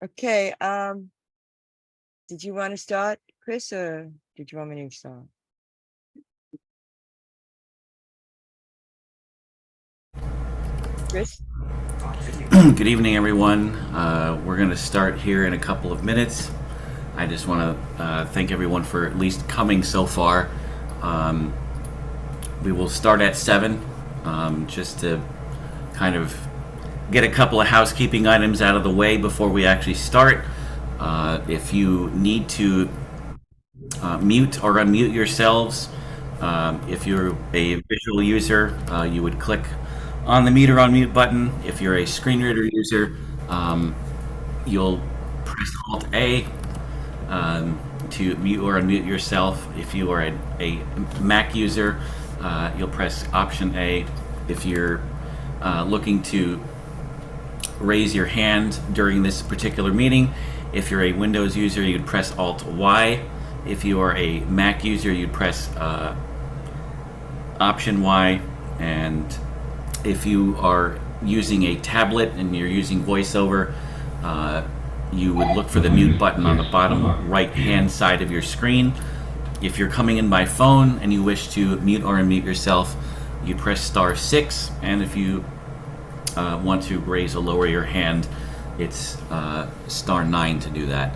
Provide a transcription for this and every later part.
Okay, did you want to start, Chris, or did you want me to start? Chris? Good evening, everyone. We're going to start here in a couple of minutes. I just want to thank everyone for at least coming so far. We will start at 7, just to kind of get a couple of housekeeping items out of the way before we actually start. If you need to mute or unmute yourselves, if you're a visual user, you would click on the mute or unmute button. If you're a screen reader user, you'll press Alt A to mute or unmute yourself. If you are a Mac user, you'll press Option A. If you're looking to raise your hand during this particular meeting, if you're a Windows user, you'd press Alt Y. If you are a Mac user, you'd press Option Y. And if you are using a tablet and you're using VoiceOver, you would look for the mute button on the bottom right-hand side of your screen. If you're coming in by phone and you wish to mute or unmute yourself, you press *6. And if you want to raise or lower your hand, it's *9 to do that.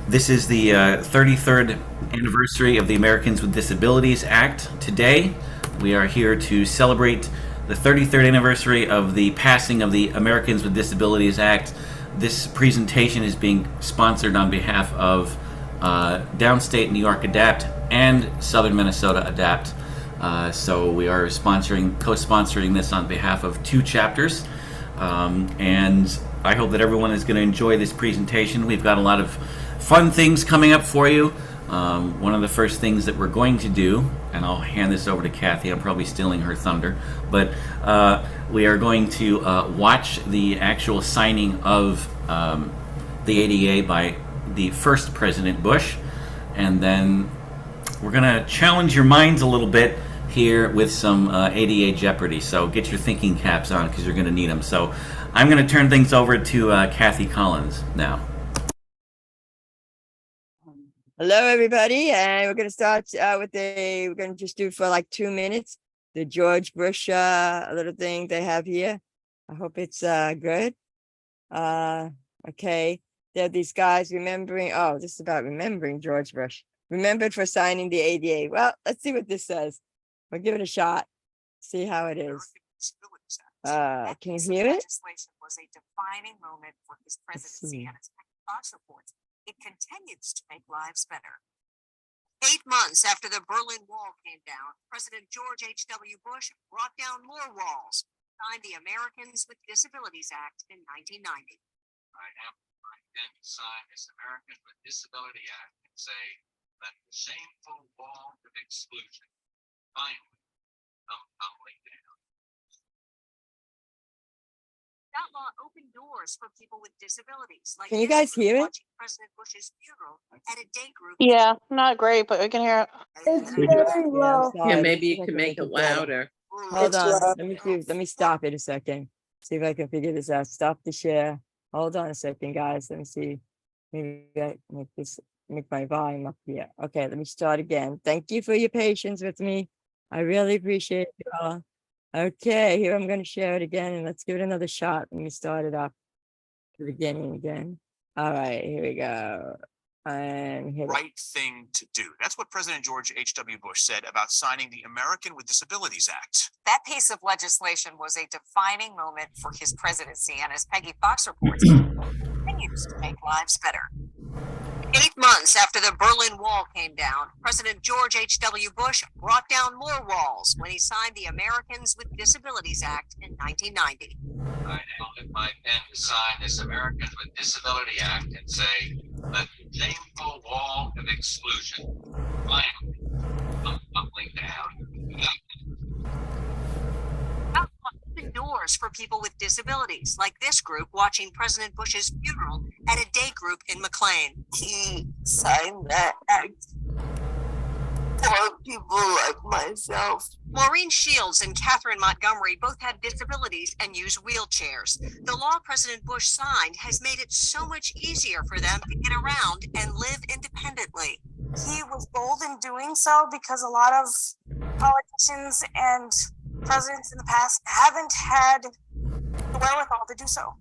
This is the 33rd anniversary of the Americans with Disabilities Act. Today, we are here to celebrate the 33rd anniversary of the passing of the Americans with Disabilities Act. This presentation is being sponsored on behalf of Downstate New York ADAPT and Southern Minnesota ADAPT. So we are co-sponsoring this on behalf of 2 chapters. And I hope that everyone is going to enjoy this presentation. We've got a lot of fun things coming up for you. One of the first things that we're going to do, and I'll hand this over to Kathy, I'm probably stealing her thunder, but we are going to watch the actual signing of the ADA by the first President Bush, and then we're going to challenge your minds a little bit here with some ADA Jeopardy. So get your thinking caps on because you're going to need them. So I'm going to turn things over to Kathy Collins now. Hello, everybody, and we're going to start we're going to just do for like 2 minutes, the George Bush little thing they have here. I hope it's good. Okay, there are these guys remembering, this is about remembering George Bush. Remembered for signing the ADA. Well, let's see what this says. We'll give it a shot, see how it is. Can you hear it? Legislation was a defining moment for his presidency, and as Fox reports, it continues to make lives better. 8 months after the Berlin Wall came down, President George H.W. Bush brought down more walls, signed the Americans with Disabilities Act in 1990. I am going to sign this Americans with Disability Act and say that the shameful wall of exclusion finally come tumbling down. That law opened doors for people with disabilities. Like Can you guys hear it? watching President Bush's funeral at a day group. Yeah, not great, but we can hear it. It's very low. Sorry, maybe see if you I can make it better. louder. Hold It's on, low. let me stop it a second. See if I can figure this out. Stop the share. Hold on a second, guys. Let me see. Maybe I make my volume up here. Okay, let me start again. Thank you for your patience with me. I really appreciate it all. Okay, here I'm going to share it again, and let's give it another shot. Let me start it up to the beginning again. All right, here we go. And hit it. Right thing to do. That's what President George H.W. Bush said about signing the American with Disabilities Act. That piece of legislation was a defining moment for his presidency, and as Peggy Fox reports, it continues to make lives better. 8 months after the Berlin Wall came down, President George H.W. Bush brought down more walls when he signed the Americans with Disabilities Act in 1990. I now lift my pen to sign this Americans with Disability Act and say that the shameful wall of exclusion finally come tumbling down. That law opened doors for people with disabilities, like this group watching President Bush's funeral at a day group in McLean. He signed that act. for people like myself. Maureen Shields and Catherine Montgomery both had disabilities and use wheelchairs. The law President Bush signed has made it so much easier for them to get around and live independently. He was bold in doing so because a lot of politicians and presidents in the past haven't had the wherewithal to do so.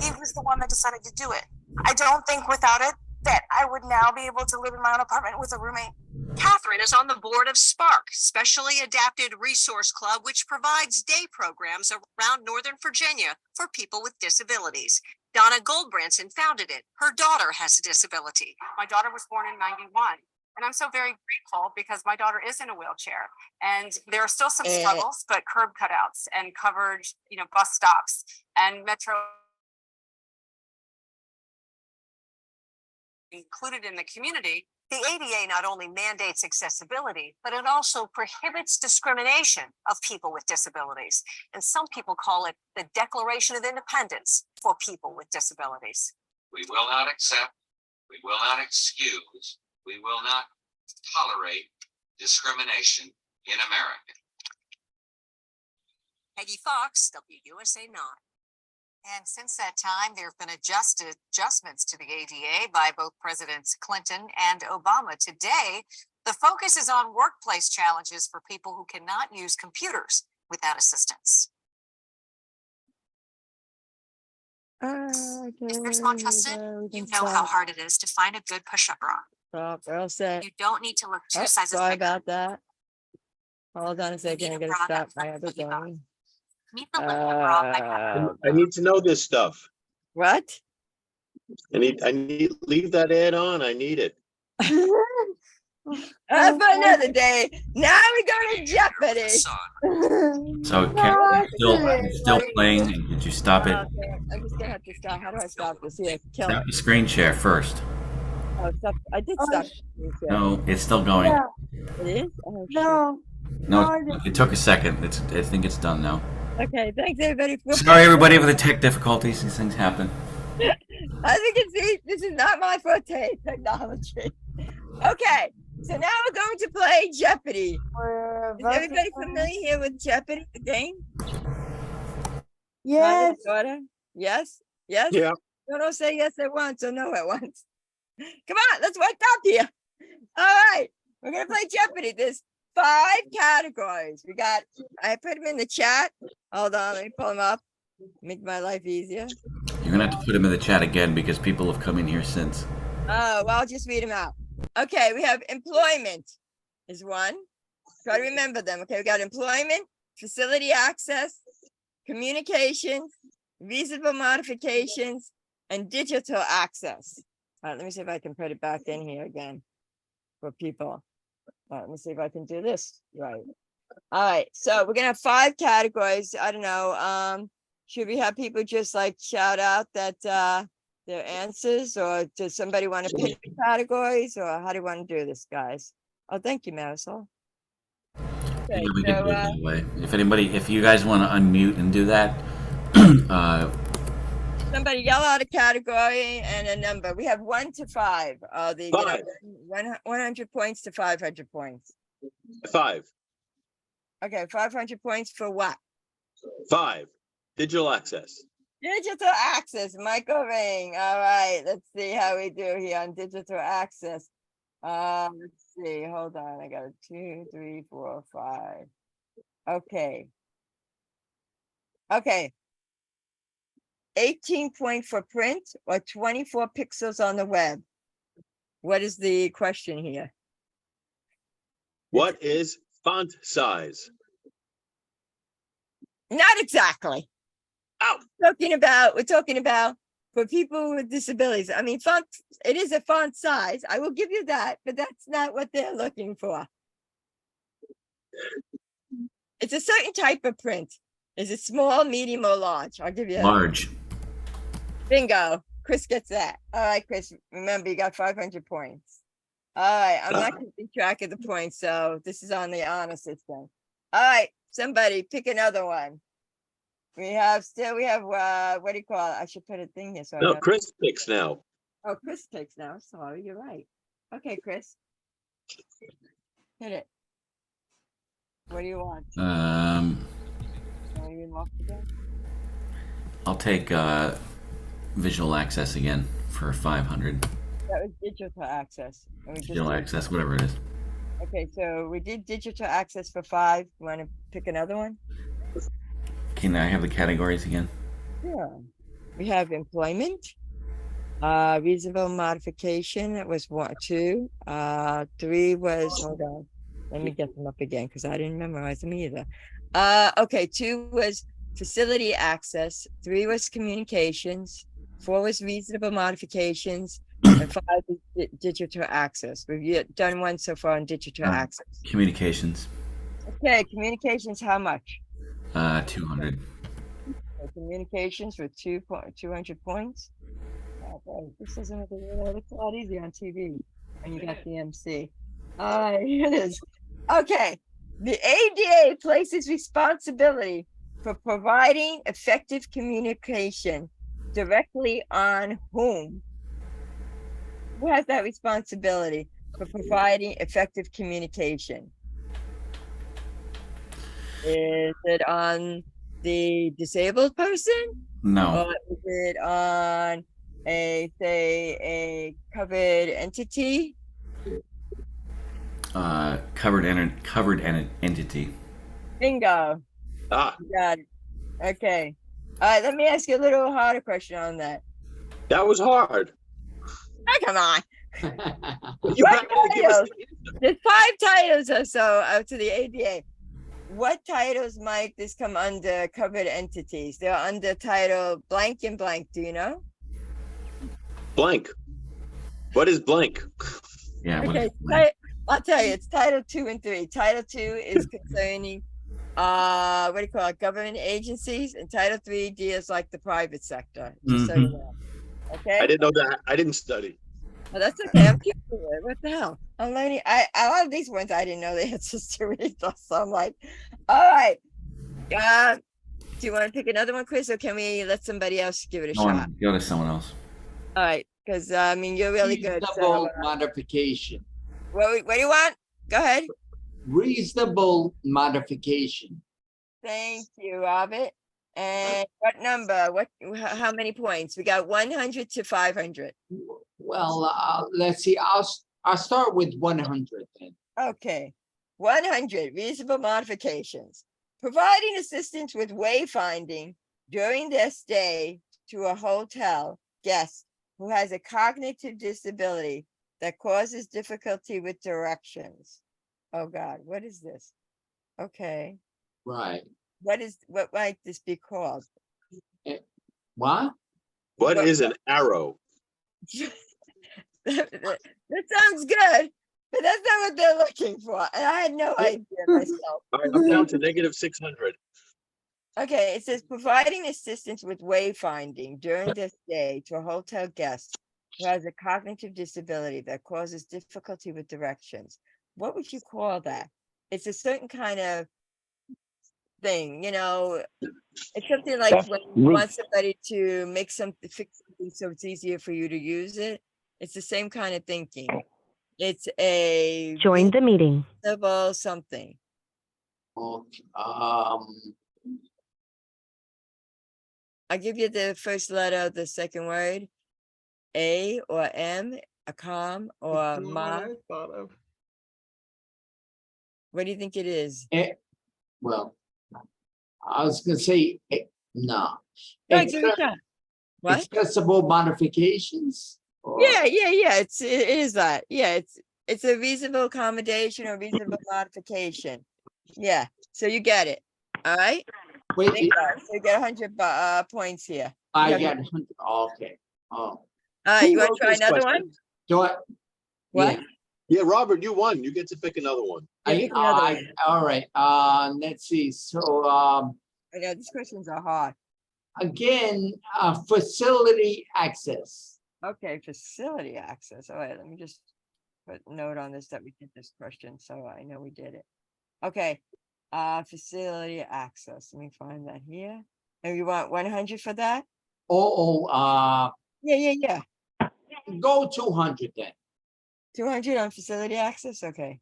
He was the one that decided to do it. I don't think without it that I would now be able to live in my own apartment with a roommate. Catherine is on the board of Spark, Specially Adapted Resource Club, which provides day programs around Northern Virginia for people with disabilities. Donna Goldbranson founded it. Her daughter has a disability. My daughter was born in 91. And I'm so very grateful because my daughter is in a wheelchair and there are still some struggles, but curb cutouts and covered, bus stops and metro included in the community. The ADA not only mandates accessibility, but it also prohibits discrimination of people with disabilities. And some people call it the Declaration of Independence for people with disabilities. We will not accept, we will not excuse, we will not tolerate discrimination in America. Peggy Fox, WUSA 9. And since that time, there have been adjustments to the ADA by both Presidents Clinton and Obama. Today, the focus is on workplace challenges for people who cannot use computers without assistance. Mr. Small-Trusted, you know how hard it is to find a good push-up bra. Stop, we're all set. You don't need to look two Oh, sizes sorry bigger. about that. Hold on a second, I need a gotta bra stop that's my right other for you. thing. Meet the Liquid Bra by I need to know this stuff. What? I need leave that ad on. I need it. That's for another day. Now we go to Jeopardy. So it's still playing. Did you stop it? Okay, I'm just gonna have to stop. How do I stop this? Here, kill Stop it. the screen share first. Oh, stop. I did stop. No, it's still going. It is? Oh, No, No, it took a second. I think it's done now. shit. Okay, thanks everybody for. Sorry, everybody, for the tech difficulties. These things happen. As you can see, this is not my forte, technology. Okay, so now we're going to play Jeopardy. Is everybody familiar here with Jeopardy, the game? Yes. Daughter? Yes? Yes? Yeah. Don't say yes at once or no at once. Come on, let's wake up here. All right, we're gonna play Jeopardy. There's 5 categories. I put them in the chat. Hold on, let me pull them up. Make my life easier. You're gonna have to put them in the chat again because people have come in here since. Oh, well, I'll just read them out. Okay, we have employment is one. Try to remember them. Okay, we got employment, facility access, communications, reasonable modifications, and digital access. All right, let me see if I can put it back in here again for people. All right, let me see if I can do this right. All right, so we're gonna have 5 categories. I don't know. Should we have people just like shout out that their answers, or does somebody want to pick the categories, or how do you want to do this, guys? Oh, thank you, Marisol. Okay, Yeah, we can do it so that way. If you guys want to unmute and do that, somebody yell out a category and a number. We have 1 to 5. The 5. 100 points to 500 points. 5. Okay, 500 points for what? 5. Digital access. Digital access, Michael Ring. All right, let's see how we do here on digital access. Let's see. Hold on. I got a 2, 3, 4, 5. Okay. Okay. 18 point for print or 24 pixels on the web. What is the question here? What is font size? Not exactly. Ow. We're talking about for people with disabilities. I mean, font, it is a font size. I will give you that, but that's not what they're looking for. It's a certain type of print. Is it small, medium, or large? I'll give you large. Bingo. Chris gets that. All right, Chris. Remember, you got 500 points. All right. I'm not keeping track of the points, so this is on the honor system. All right. Somebody pick another one. We have what do you call it? I should put a thing here. So No, Chris picks now. Oh, Chris picks now. Sorry, you're right. Okay, Chris. Hit it. What do you want? Want to read them off again? I'll take visual access again for 500. That was digital access. And we just Digital did- access, whatever it is. Okay, so we did digital access for 5. You want to pick another one? Can I have the categories again? Yeah. We have employment, reasonable modification, that was 1, 2. 3 was, hold on, let me get them up again because I didn't memorize them either. Okay, 2 was facility access, 3 was communications, 4 was reasonable modifications, and 5 is digital access. We've done 1 so far on digital access. Communications. Okay, communications, how much? 200. Communications with 200 points. Oh, boy, this isn't it looks a lot easier on TV when you got the MC. Here it is. Okay, the ADA places responsibility for providing effective communication directly on whom? Who has that responsibility for providing effective communication? Is it on the disabled person? No. Or is it on a covered entity? Covered entity. Bingo. Ah, You got it. Okay. All right, let me ask you a little harder question on that. that was hard. Oh, come on. You What have to give us titles? the answer. There's 5 titles or so out to the ADA. What titles might this come under covered entities? They're under title blank and blank. Do you know? Blank. What is blank? Yeah. What Okay, is blank? I'll tell you, it's title 2 and 3. Title 2 is concerning what do you call it, government agencies, and title 3 deals like the private sector. Just so you know. Okay. I didn't know that. I didn't study. Well, that's okay. I'm keeping it. What the hell? I'm learning. A lot of these ones I didn't know the answers to read. So I'm like, all right. Do you want to pick another one, Chris, or can we let somebody else give it a Go shot? on, go to someone else. All right, because I mean you're really good. So, Reasonable modification. what do you want? Go ahead. Reasonable modification. Thank you, Robert. And what number? How many points? We got 100 to 500. Well, let's see. I'll start with 100 then. Okay, 100 reasonable modifications. Providing assistance with wayfinding during their stay to a hotel guest who has a cognitive disability that causes difficulty with directions. Oh God, what is this? Okay, Right. what might this be called? What? What is an arrow? That sounds good, but that's not what they're looking for. And I had no idea myself. All right, I'm down to negative 600. Okay, it says providing assistance with wayfinding during their stay to a hotel guest who has a cognitive disability that causes difficulty with directions. What would you call that? It's a certain kind of thing, you know. It's something like when you want somebody to make something, fix something so it's easier for you to use it. It's the same kind of thinking. It's a Join the meeting. reasonable something. Okay. I'll give you the first letter of the second word. A or M, a com or ma. What do you think it is? Well, I was gonna say, no. Go ahead, give it a shot. What? Accessible modifications? Or- Yeah. It is that. Yeah, it's a reasonable accommodation or reasonable modification. Yeah, so you get it. All right. Wait, So you get 100 points here. I Yeah. got 100. Okay. Oh, All right, you Who want wrote to try this another question? one? do I? What? Yeah. Yeah, Robert, you won. You get to pick another one. Yeah, pick another one. All right. Let's see. So, I know these questions are hard. again, facility access. Okay, facility access. All right, let me just put a note on this that we did this question, so I know we did it. Okay, facility access. Let me find that here. And you want 100 for that? Yeah. Go 200 then. 200 on facility access. Okay.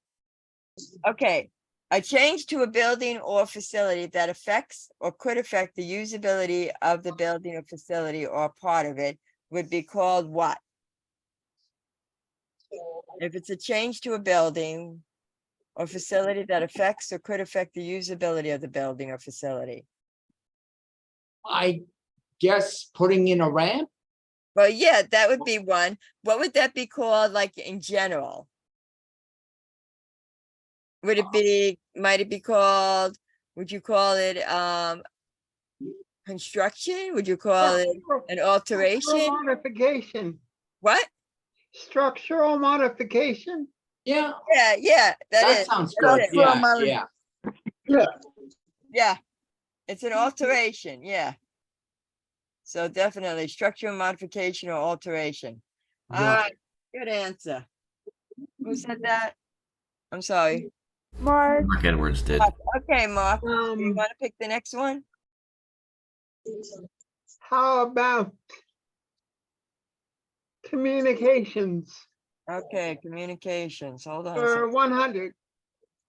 Okay, a change to a building or facility that affects or could affect the usability of the building or facility or part of it would be called what? If it's a change to a building or facility that affects or could affect the usability of the building or facility. I guess putting in a ramp? Well, yeah, that would be one. What would that be called, like in general? Would it be, might it be called, would you call it, construction? Would you call it an alteration? Modification, What? structural modification. Yeah, Yeah, that is. sounds That's good. it. Yeah. Yeah, it's an alteration, yeah. So definitely structural modification or alteration. All Right. right, good answer. Who said that? I'm sorry. Mark, Mark Edwards did. Okay, Mark, do you Um, want to pick the next one? how about communications Okay, communications, hold on a for second. 100?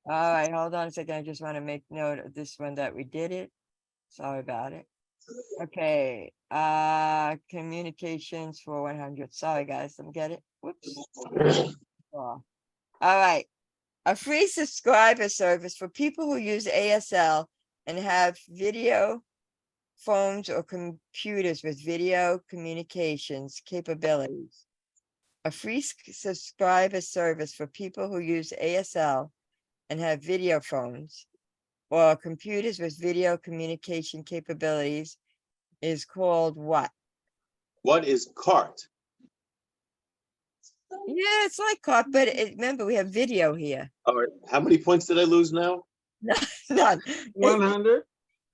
All right, hold on a second. I just want to make note of this one that we did it. Sorry about it. Okay, communications for 100. Sorry, guys, let me get it. Whoops. Oh. All right. A free subscriber service for people who use ASL and have video phones or computers with video communications capabilities. A free subscriber service for people who use ASL and have video phones or computers with video communication capabilities is called what? What is CART? Yeah, it's like CART, but remember we have video here. All right, how many points did I lose now? None. 100?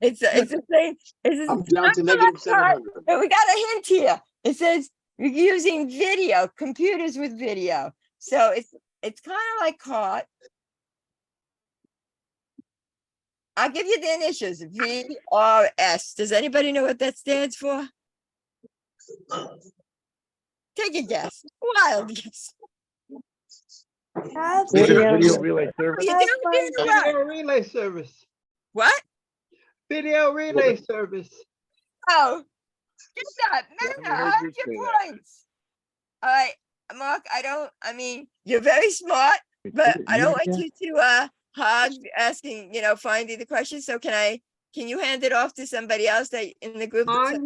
It's the same. I'm down to negative 700. But we got a hint here. It says you're using video, computers with video. So it's kind of like CART. I'll give you the initials, VRS. Does anybody know what that stands for? Take a guess. Wild guess. Video relay service. You doing what? Video relay service. What? Video relay service. Oh, get that, man. I heard your points. All right, Mark, I mean, you're very smart, but I don't want you to hog asking, finding the question. So can you hand it off to somebody else that in the group? Let's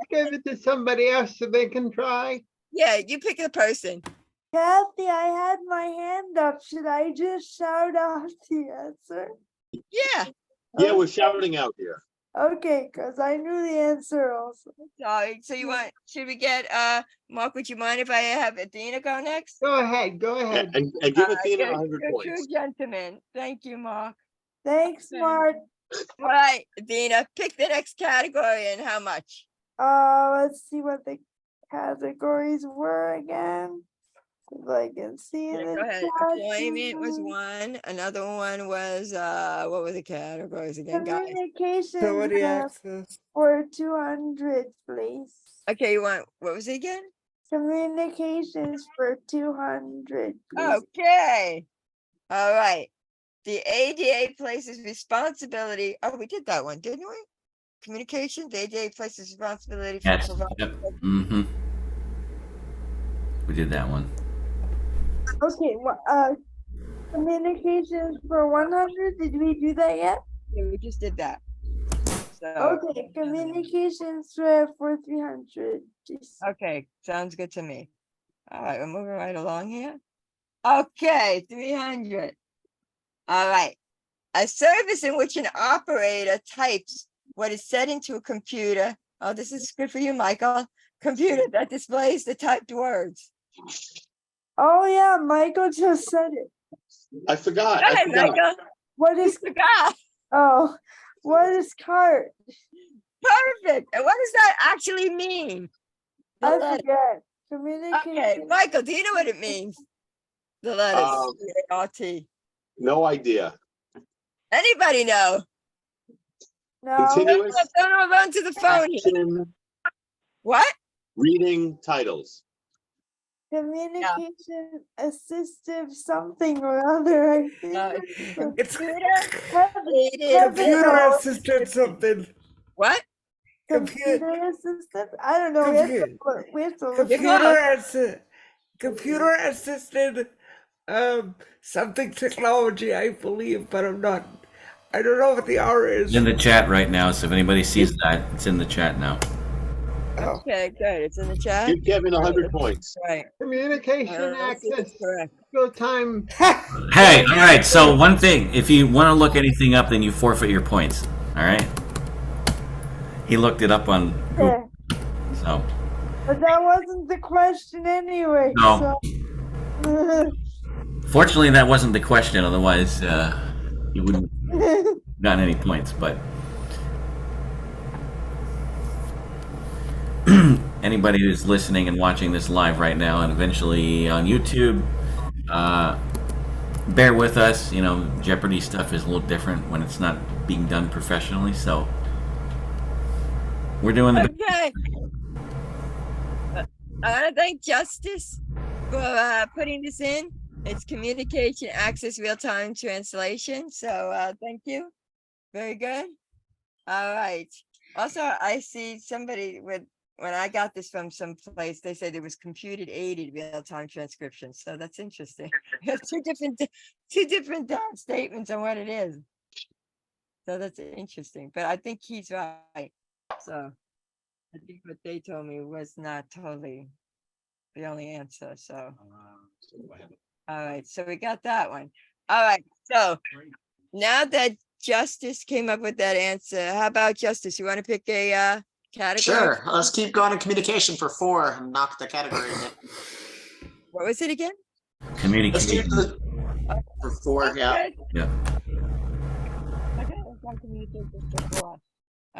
give it to somebody else so they can try. Yeah, you pick a person. Kathy, I had my hand up. Should I just shout out the answer? Yeah. Yeah, we're shouting out here. Okay, because I knew the answer also. Sorry. So should we get Mark, would you mind if I have Athena go next? Go ahead, go ahead. And give Athena You're 100 a points. true gentleman. Thank you, Mark. Thanks, Okay. Mark. All right, Athena, pick the next category and how much? Let's see what the categories were again. If I can see Yeah, the go ahead. Employment was categories. one. Another one was what were the categories again, guys? Communications access. for 200, please. Okay, what was it again? Communications for 200, please. Okay. All right. The ADA places responsibility. Oh, we did that one, didn't we? Communication, the ADA places responsibility for Yes. providing. Yep. Mm-hmm. We did that one. Okay, communications for 100, did we do that yet? Yeah, we just did that. So Okay, communications for 300, please. okay, sounds good to me. All right, we're moving right along here. Okay, 300. All right. A service in which an operator types what is set into a computer. Oh, this is good for you, Michael. Computer that displays the typed words. Oh yeah, Michael just said it. I forgot. Go ahead, Michael. What You is, forgot. what is CART? Perfect. And what does that actually mean? The I letter. forget. Okay, Communication. Michael, do you know what it means? The letters. C-A-R-T. No idea. Anybody know? No, Continuous Don't run to the phone here. action What? reading titles. Communication assistive something or other. I think It's Computer assisted something. What? computer assistant. I don't know. We have to look it up. Computer assisted something technology, I believe, but I don't know what the R is. It's in the chat right now, so if anybody sees that, it's in the chat now. Okay, good. It's in the chat. Give Kevin 100 points. Right. Communication access. Correct. Go time. Hey, all right. So one thing, if you want to look anything up, then you forfeit your points. All right. He looked it up on Google. So. But that wasn't the question anyway. No. So. Fortunately, that wasn't the question. Otherwise, you wouldn't have gotten any points. But anybody who's listening and watching this live right now, and eventually on YouTube, bear with us. You know, Jeopardy stuff is a little different when it's not being done professionally. So we're doing the. Okay. I want to thank Justice for putting this in. It's communication access real-time translation. So thank you. Very good. All right. Also, I see somebody when I got this from some place, they said it was computed aided real-time transcription. So that's interesting. We have two different statements on what it is. So that's interesting. But I think he's right. So I think what they told me was not totally the only answer. So all right, so we got that one. All right, so now that Justice came up with that answer, how about Justice? You want to pick a category? Sure. Let's keep going in communication for 4 and knock the category in. What was it again? Communication. Let's keep for 4, yeah. Yeah. Okay, let's go communications for 4.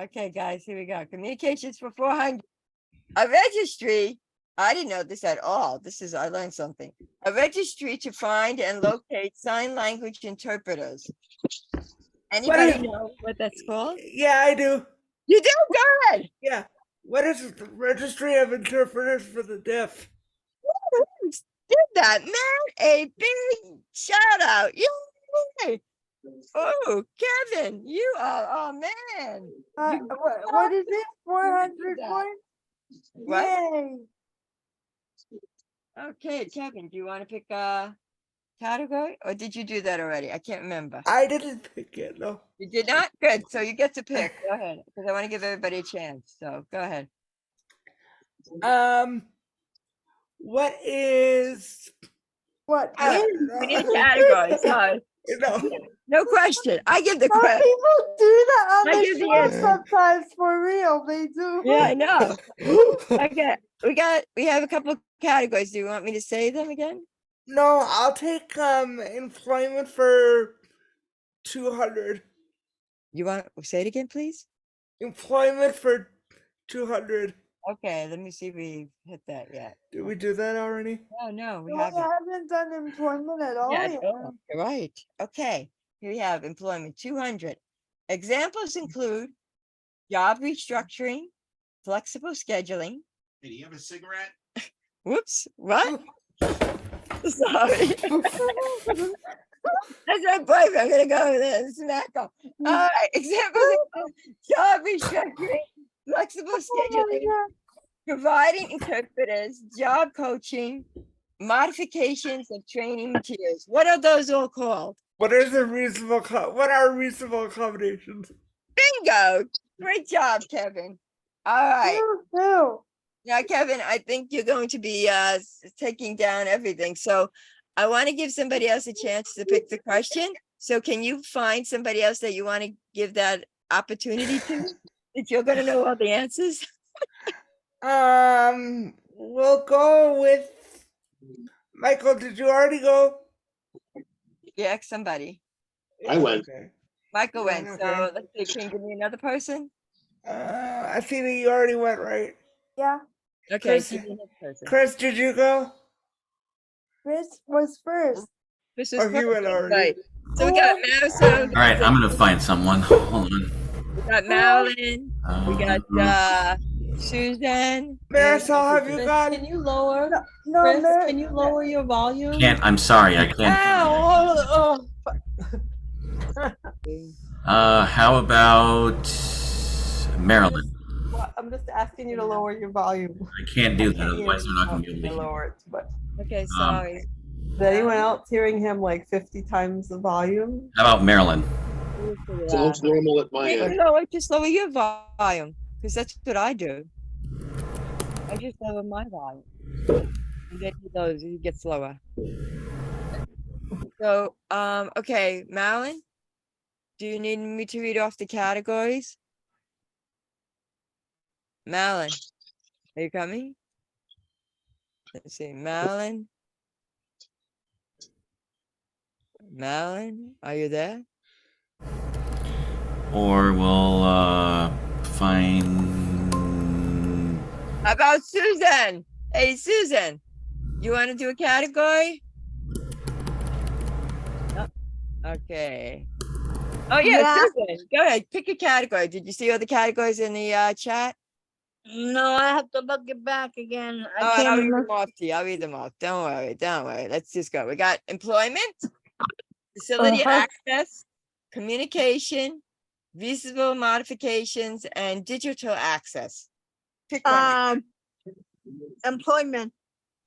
Okay, guys, here we go. Communications for 400. A registry. I didn't know this at all. I learned something. A registry to find and locate sign language interpreters. Anybody know what that's called? Yeah, I do. You do? Go ahead. Yeah. What is the registry of interpreters for the deaf? Did that, man? A big shout out. Yay! Oh, Kevin, you are, oh man. What is it? 400 points? What? Yay. Okay, Kevin, do you want to pick a category or did you do that already? I can't remember. I didn't pick it, no. You did not? Good. So you get to pick. Go ahead. Because I want to give everybody a chance. So go ahead. What is what? We need a category. Sorry. No question. I give the question. People do that on I the give the show answer. sometimes, for real. They do. Yeah, I know. Okay. We have a couple of categories. Do you want me to say them again? No, I'll take employment for 200. You want to say it again, please? Employment for 200. Okay, let me see if we hit that yet. Did we do that already? No, we We haven't. haven't done employment at all. Yeah, yet. you're right. Okay, here we have employment 200. Examples include job restructuring, flexible scheduling. Hey, do you have a cigarette? Whoops, what? Sorry. That's my boyfriend. I'm gonna go over there and smack him. All right, examples include job restructuring, flexible scheduling, providing interpreters, job coaching, modifications of training materials. What are those all called? What are reasonable accommodations? Bingo! Great job, Kevin. All right. Now, Kevin, I think you're going to be taking down everything. So I want to give somebody else a chance to pick the question. So can you find somebody else that you want to give that opportunity to? If you're going to know all the answers? We'll go with Michael. Did you already go? Yeah, somebody. I went. Okay. Michael went. Okay. So let's see. Can you give me another person? I see that you already went, right? Yeah. Okay. Chris, give me another person. Chris, did you go? Chris was first. This Oh, he went already. Right. So we got Madison. All right, I'm gonna find someone. Hold on. We got Marilyn. We got Suzanne. Marisol, have you Chris, got? can you lower? No, Chris, Mar- can you lower your volume? Can't. I'm sorry. I can't. Ow! How about Maryland? Well, I'm just asking you to lower your volume. I can't do that. Can't hear Otherwise, they're you. not Oh, going to be able to I hear. lower it too much. Okay, sorry. Is anyone else hearing him like 50 times the volume? How about Maryland? Sounds normal at my end. Just lower your volume, because that's what I do. I just lower my volume. And then he gets lower. So, okay, Madeline, do you need me to read off the categories? Madeline, are you coming? Let's see, Madeline. Madeline, are you there? Or we'll find. How about Susan? Hey, Susan, you want to do a category? No? Okay. Oh yeah, Susan, go ahead, pick a category. Did you see all the categories in the chat? No, I have to look it back again. Oh, I'll read them off to you. I'll read them off. Don't worry, don't worry. Let's just go. We got employment, facility access, communication, visible modifications, and digital access. Pick one. Employment.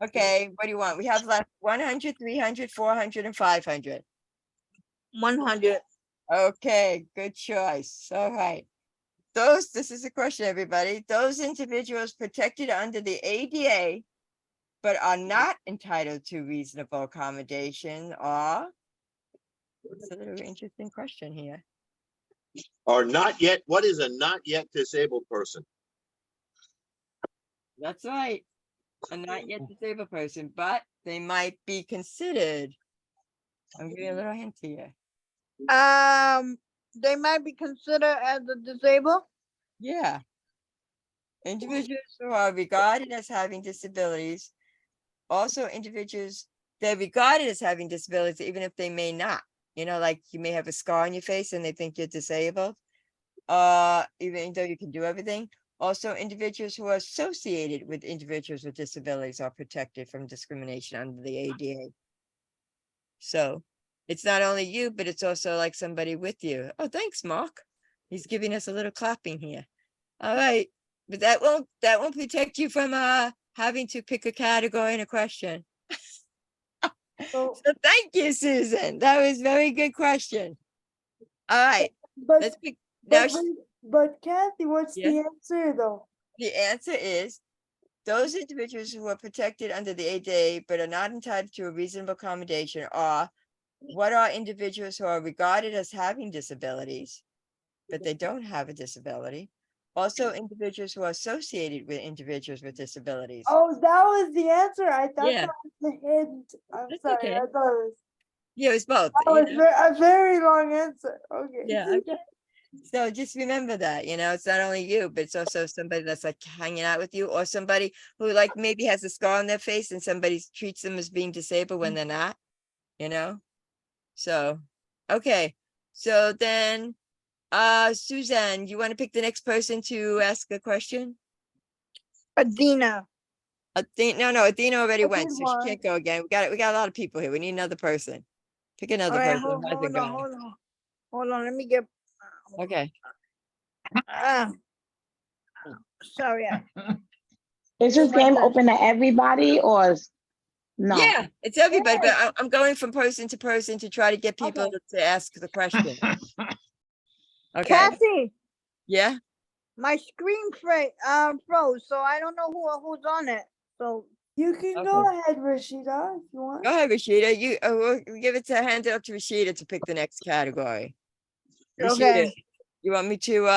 Okay, what do you want? We have left 100, 300, 400, and 500. 100. Okay, good choice. All right. This is a question, everybody. Those individuals protected under the ADA, but are not entitled to reasonable accommodation are. It's a little interesting question here. Are not yet, what is a not yet disabled person? That's right. A not yet disabled person, but they might be considered. I'm giving a little hint here. They might be considered as a disabled. Yeah. Individuals who are regarded as having disabilities, also individuals they're regarded as having disabilities, even if they may not. You know, like you may have a scar on your face and they think you're disabled, even though you can do everything. Also, individuals who are associated with individuals with disabilities are protected from discrimination under the ADA. So it's not only you, but it's also like somebody with you. Oh, thanks, Mark. He's giving us a little clapping here. All right, but that won't protect you from having to pick a category and a question. So thank you, Susan. That was a very good question. All right, let's pick now. But Kathy, what's the answer though? The answer is those individuals who are protected under the ADA but are not entitled to a reasonable accommodation are what are individuals who are regarded as having disabilities, but they don't have a disability. Also, individuals who are associated with individuals with disabilities. Oh, that was the answer. I thought Yeah. that was the hint. I'm That's sorry. okay. I thought it was. Yeah, it was both. That was a very long answer. Okay. Yeah. Okay. So just remember that, you know, it's not only you, but it's also somebody that's like hanging out with you, or somebody who like maybe has a scar on their face and somebody treats them as being disabled when they're not, you know? So, okay. So then, Suzanne, you want to pick the next person to ask a question? Adina. No, Adina already went, did so one. she can't go again. We got a lot of people here. We need another person. Pick another person. who hasn't gone. Hold on. Let me get. Okay. Sorry. Is this game open to everybody or no? Yeah, it's everybody, but I'm going from person to person to try to get people to ask the question. Okay. Kathy, Yeah. my screen froze, so I don't know who's on it. So you can go ahead, Rashida, if you want. Go ahead, Rashida. We'll give it to hand it up to Rashida to pick the next category. Rashida, Okay. you want me to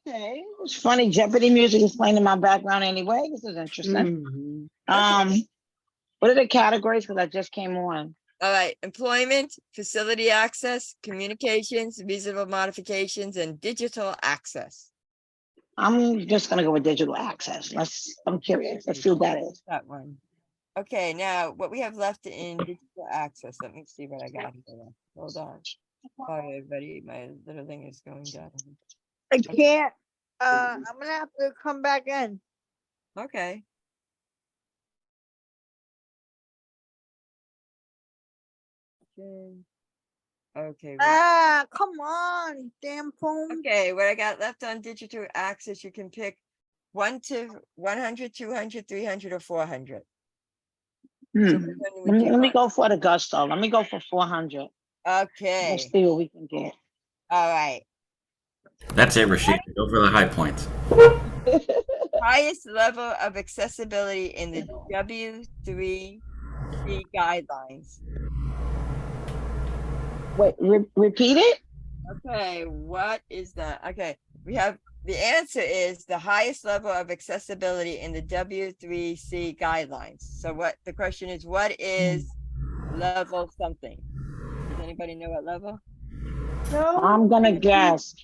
Okay. It's funny. Jeopardy music is playing in my background anyway. This is interesting. What are the categories? Because I just came on. All right, employment, facility access, communications, reasonable modifications, and digital access. I'm just gonna go with digital access. I'm curious. Let's see what that is. That one. Okay, now what we have left in digital access. Let me see what I got here. Hold on. Sorry, everybody. My little thing is going down. I can't. I'm gonna have to come back in. Okay. Okay. Ah, come on, damn phone. Okay, what I got left on digital access, you can pick 1 to 100, 200, 300, or 400. So which one would Let me, you let me want? go for the gusto. Let me go for 400. Let's Okay, see what we can get. all right. That's it, Rashid. Go for the high points. Highest level of accessibility in the W3C guidelines. Wait, repeat it? Okay, what is that? Okay, we have the answer is the highest level of accessibility in the W3C guidelines. So what the question is, what is level something? Does anybody know what level? No. I'm gonna guess.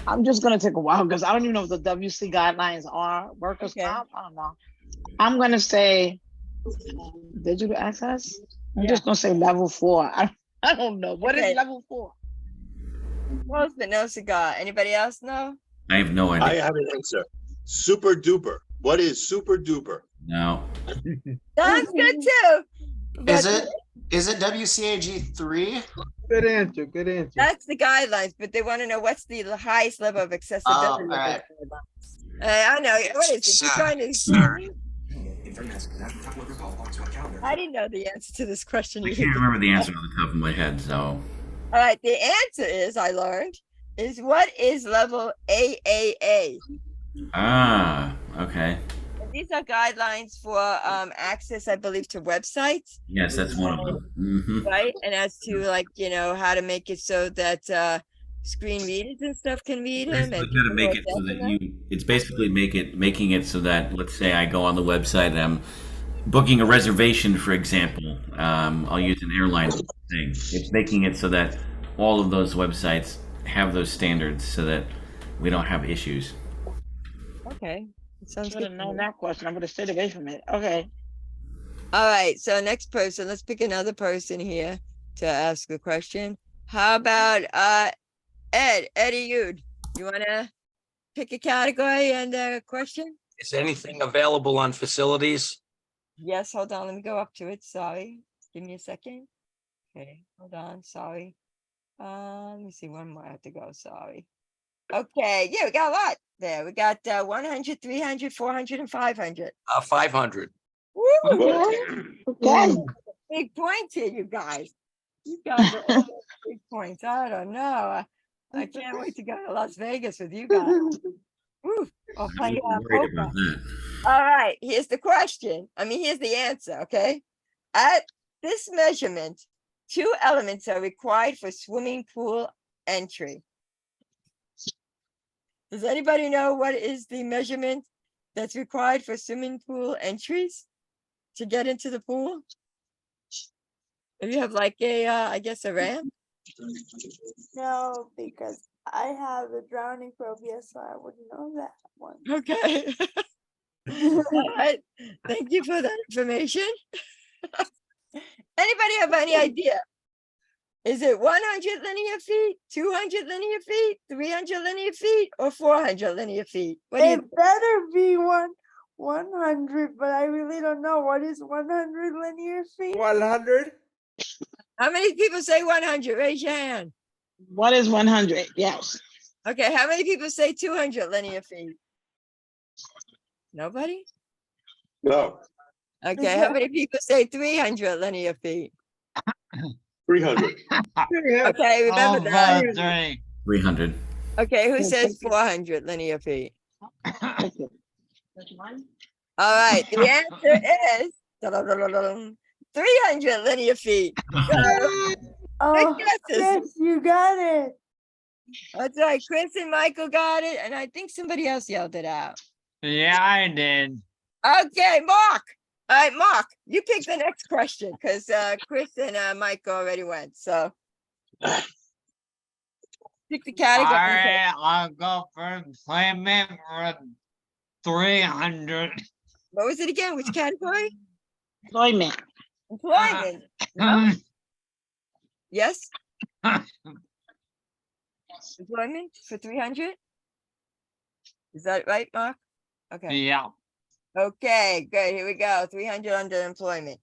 I'm just gonna take a while because I don't even know what the WC guidelines are. Workers' comp? I don't know. I'm gonna say digital access. I'm just gonna say level 4. I don't know. What is level 4? Close but no cigar. Anybody else know? I have no idea. I have an answer. Super duper. What is super duper? No. That's good too. Is it WCAG 3? Good answer. Good answer. That's the guidelines, but they want to know what's the highest level of accessibility. Oh, all right. I know. What is it? You're trying to explain me? I didn't know the answer to this question. I can't remember the answer on the top of my head, so. All right, the answer is, I learned, is what is level AAA? Ah, okay. And these are guidelines for access, I believe, to websites. Yes, that's one of them. Mhm. Right, and as to like how to make it so that screen readers and stuff can read them, and Basically how to make it so that it's basically making it so that, let's say I go on the website and I'm booking a reservation, for example. I'll use an airline thing. It's making it so that all of those websites have those standards so that we don't have issues. Okay, sounds Should good. have known that question. I would have stayed away from it. Okay. All right, so next person, let's pick another person here to ask a question. How about Eddie Yude? You want to pick a category and a question? Is anything available on facilities? Yes, hold on, let me go up to it. Sorry, give me a second. Okay, hold on, sorry. Let me see, one more I have to go, sorry. Okay, yeah, we got a lot there. We got 100, 300, 400, and 500. 500. Woo! Okay. Big points here, you guys. You guys are all big points. I don't know. I can't wait to go to Las Vegas with you guys. Woo! I'll find out. Worried about that. All right, here's the question. Here's the answer, okay? At this measurement, 2 elements are required for swimming pool entry. Does anybody know what is the measurement that's required for swimming pool entries to get into the pool? If you have like I guess a ramp? No, because I have a drowning phobia, so I wouldn't know that one. Okay. All right. Thank you for that information. Anybody have any idea? Is it 100 linear feet, 200 linear feet, 300 linear feet, or 400 linear feet? What do you It better be 100, but I really don't know. What is 100 linear feet? 100. How many people say 100? Raise your hand. What is 100? Yes. Okay, how many people say 200 linear feet? Nobody? No. Okay, how many people say 300 linear feet? 300. Okay, remember that. 300. Okay, who says 400 linear feet? All right, the answer is 300 linear feet. Oh, Good guesses. yes, you got it. That's right, Chris and Michael got it, and I think somebody else yelled it out. Yeah, I did. Okay, Mark. All right, Mark, you pick the next question because Chris and Mike already went. So pick the category. All right, I'll go for employment for 300. What was it again? Which category? Employment. Employment. No? Yes? Employment for 300? Is that right, Mark? Okay. Yeah. Okay, good. Here we go. 300 under employment.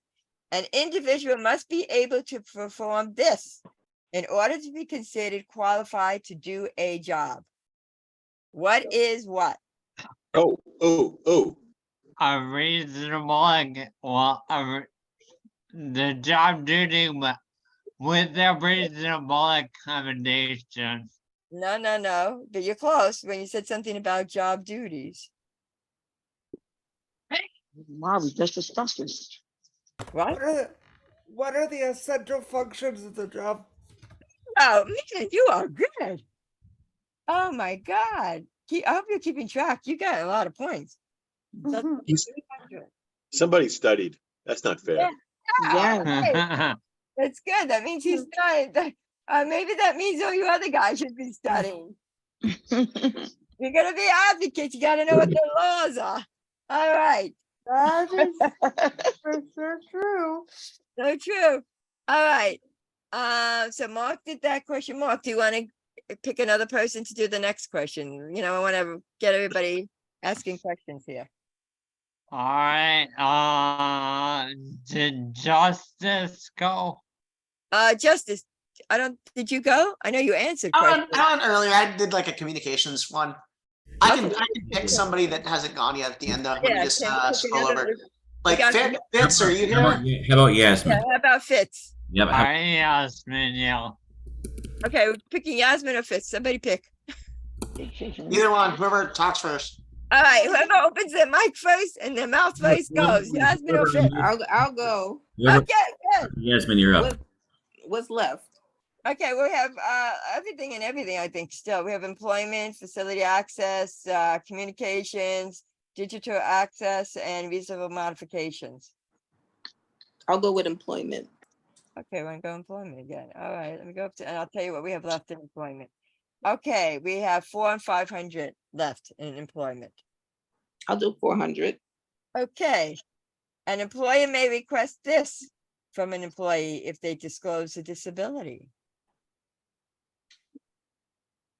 An individual must be able to perform this in order to be considered qualified to do a job. What is what? Oh. A reasonable, well, the job duty with a reasonable accommodation. No. But you're close when you said something about job duties. Wow, we just discussed this. What? What are the essential functions of the job? Oh man, you are good. Oh my God. I hope you're keeping track. You got a lot of points. That's 300. Somebody studied. That's not fair. Yeah. Hey, that's good. That means he's studying. Maybe that means all you other guys should be studying. You're gonna be advocates. You gotta know what the laws are. All right. That is for sure true. So true. All right. So Mark did that question. Mark, do you want to pick another person to do the next question? You know, I want to get everybody asking questions here. All right. Did Justice go? Justice, did you go? I know you answered I questions. went earlier. I did like a communications one. I can pick somebody that hasn't gone yet at the end though. Let me just scroll over. Like Fitz, are you here? How about Yasmin? Yeah, how about Fitz? Yep. Yasmin, yeah. Okay, we're picking Yasmin or Fitz. Somebody pick. Either one, whoever talks first. All right, whoever opens their mic first and their mouth first goes. Yasmin or Fitz? I'll go. Okay, good. Yasmin, you're up. What's left? Okay, we have everything and everything, I think, still. We have employment, facility access, communications, digital access, and reasonable modifications. I'll go with employment. Okay, we're gonna go employment again. All right, let me go up to, and I'll tell you what we have left in employment. Okay, we have 400 and 500 left in employment. I'll do 400. Okay, an employer may request this from an employee if they disclose a disability.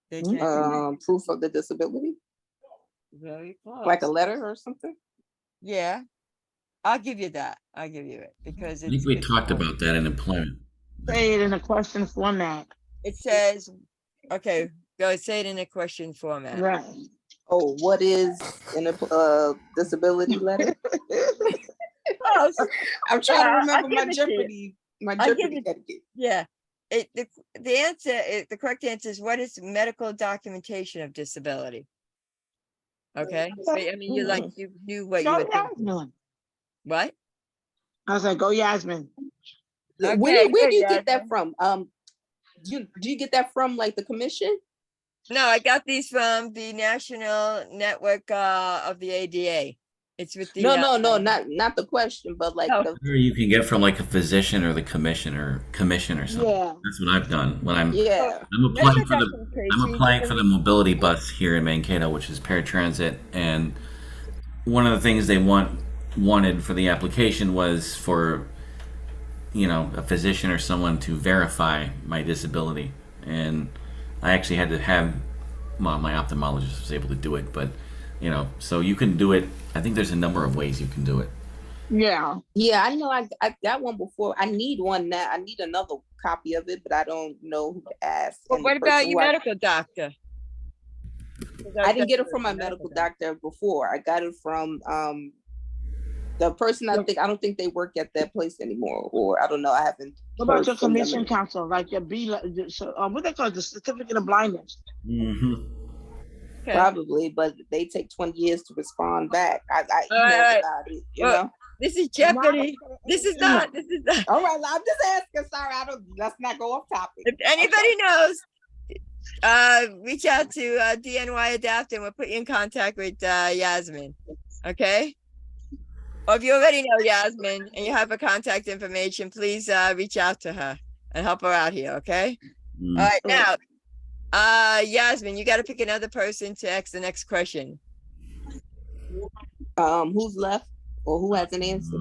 They can- Proof of the disability, Very close. like a letter or something. Yeah, I'll give you that. I'll give you it because I think we talked about that in employment. Say it in a question format. It says, okay, go say it in a question format. Right. Oh, what is a disability letter? I'm trying to remember my Jeopardy. My Jeopardy etiquette. Yeah. The answer, the correct answer is what is medical documentation of disability? Okay. I mean, you knew what you were doing. What? I was like, go Yasmin. Okay, Where do you Yasmin. get that from? Do you get that from like the commission? No, I got these from the National Network of the ADA. It's with the No, not the question, but like the, Or you can get from like a physician or the commission or something. Yeah. That's what I've done when I'm yeah. I'm applying for the mobility bus here in Mankato, which is paratransit, and one of the things they wanted for the application was for a physician or someone to verify my disability, and I actually had to have my ophthalmologist was able to do it, but so you can do it. I think there's a number of ways you can do it. Yeah, I know. I got one before. I need one now. I need another copy of it, but I don't know who to ask. Well, what about your medical doctor? I didn't get it from my medical doctor before. I got it from the person. I don't think they work at that place anymore, or I don't know. I haven't. What about your commission counsel, like your what they call it, the certificate of blindness? Mm-hmm. Okay. Probably, but they take 20 years to respond back. I right. about it, Well, this is Jeopardy. This is not. All right, I'm just asking. Sorry, let's not go off topic. If anybody knows, reach out to DNY Adapt and we'll put you in contact with Yasmin. Okay? Or if you already know Yasmin and you have her contact information, please reach out to her and help her out here. Okay? Mm. All right, now. Yasmin, you got to pick another person to ask the next question. Who's left or who has an answer?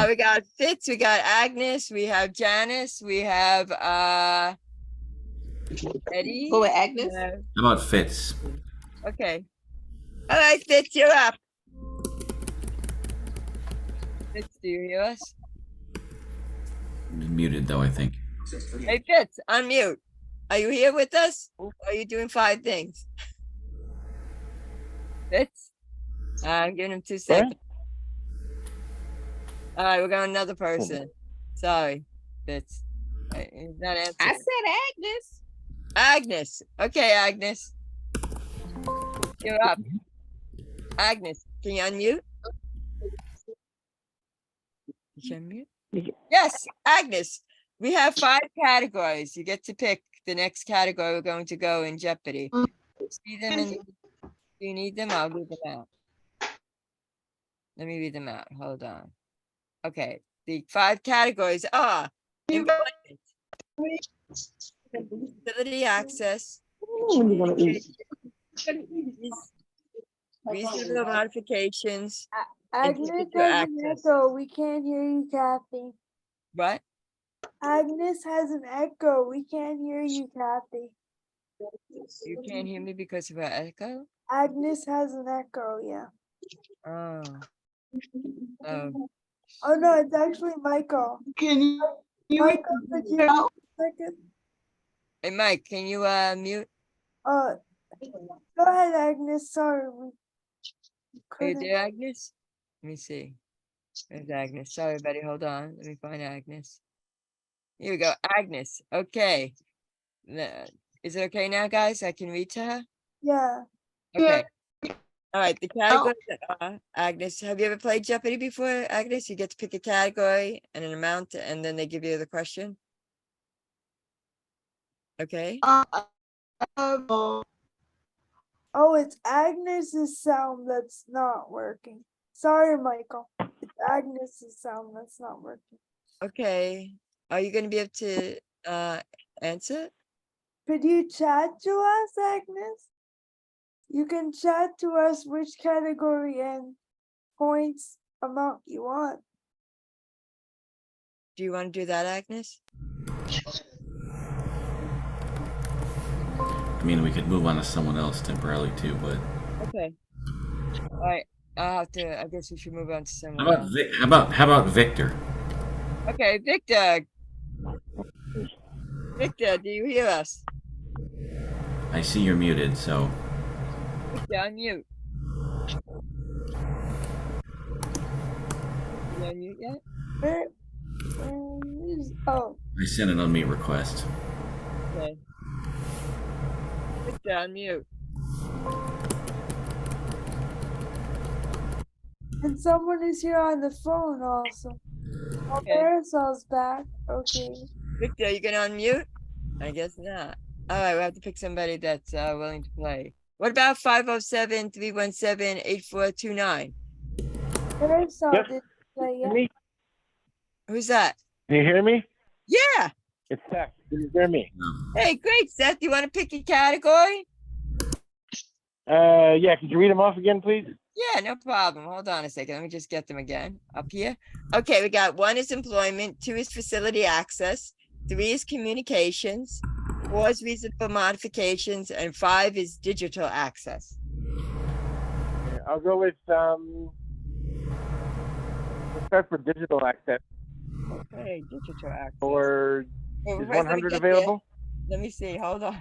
We got Fitz, we got Agnes, we have Janice, we have Eddie. Go with Agnes. How about Fitz? Okay. All right, Fitz, you're up. do you hear us? He's muted though, I think. Hey, Fitz, unmute. Are you here with us? Or are you doing 5 things? Fitz? I'm giving him 2 seconds. All right, we're going another person. Sorry, Fitz. He's not answering. I said Agnes. Agnes. Okay, Agnes. You're up. Agnes, can you unmute? Did you unmute? Yes, Agnes. We have 5 categories. You get to pick the next category we're going to go in Jeopardy. See them in, do you need them? I'll read them out. Let me read them out. Hold on. Okay. The 5 categories are employment, disability access, reasonable modifications. Agnes digital has an access. echo. We can't hear you, Kathy. What? Agnes has an echo. We can't hear you, Kathy. You can't hear me because of an echo? Agnes has an echo, yeah. Oh. Oh. Oh no, it's actually Michael. Can you? Michael, could you No. second? Hey, Mike, can you mute? Go ahead, Agnes. Sorry, we Are you couldn't. there, Agnes? Let me see. There's Agnes. Sorry, buddy. Hold on. Let me find Agnes. Here we go. Agnes. Okay. Is it okay now, guys? I can read to her? Yeah. Okay. All right. The categories are, Agnes, have you ever played Jeopardy before, Agnes? You get to pick a category and an amount, and then they give you the question. Okay. Oh, it's Agnes's sound that's not working. Sorry, Michael. It's Agnes's sound that's not working. Okay. Are you going to be able to answer? Could you chat to us, Agnes? You can chat to us which category and points amount you want. Do you want to do that, Agnes? I mean, we could move on to someone else temporarily too, but Okay. All right. I'll have to. I guess we should move on to someone how about else. how about Victor? Okay, Victor. Victor, do you hear us? I see you're muted, so Victor, unmute. You unmute yet? Oh, I sent an unmute request. Okay. Victor, unmute. and someone is here on the phone also. Oh, Okay. Parasol's back. Okay. Victor, you gonna unmute? I guess not. All right, we have to pick somebody that's willing to play. What about 507-317-8429? Parasol Yep. didn't play yet. Me? Who's that? Do you hear me? Yeah. It's Seth. Can you hear me? Hey, great, Seth. You want to pick a category? Yeah. Could you read them off again, please? Yeah, no problem. Hold on a second. Let me just get them again up here. Okay, we got 1 is employment, 2 is facility access, 3 is communications, 4 is reasonable modifications, and 5 is digital access. Okay, I'll go with let's start for digital access. Okay, digital access. Or Well, is first, let me 100 get there. available? Let me see. Hold on.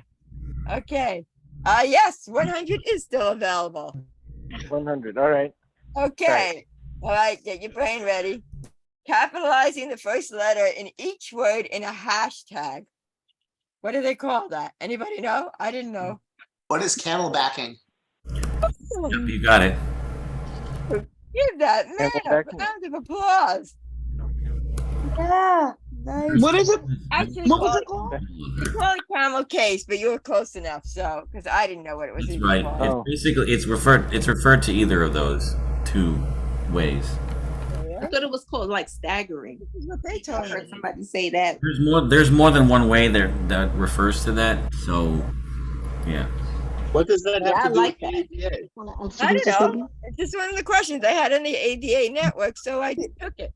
Okay. Yes, 100 is still available. 100. All right. Okay. All right, get your brain ready. Capitalizing the first letter in each word in a hashtag. What do they call that? Anybody know? I didn't know. What is camelbacking? You got it. Give that man a Camelbacking. round of applause. Yeah. Nice. What is it? Actually, What was it called? they call it camel case, but you were close enough. So, because I didn't know what it was. That's even right. called. Oh. It's basically it's referred to either of those 2 ways. I thought it was called like staggering. This is what they told I me. heard somebody say that. There's more than one way there that refers to that. So yeah. What does that Yeah, have I to do like with that. the ADA? I don't know. It's just one of the questions I had on the ADA network, so I took it.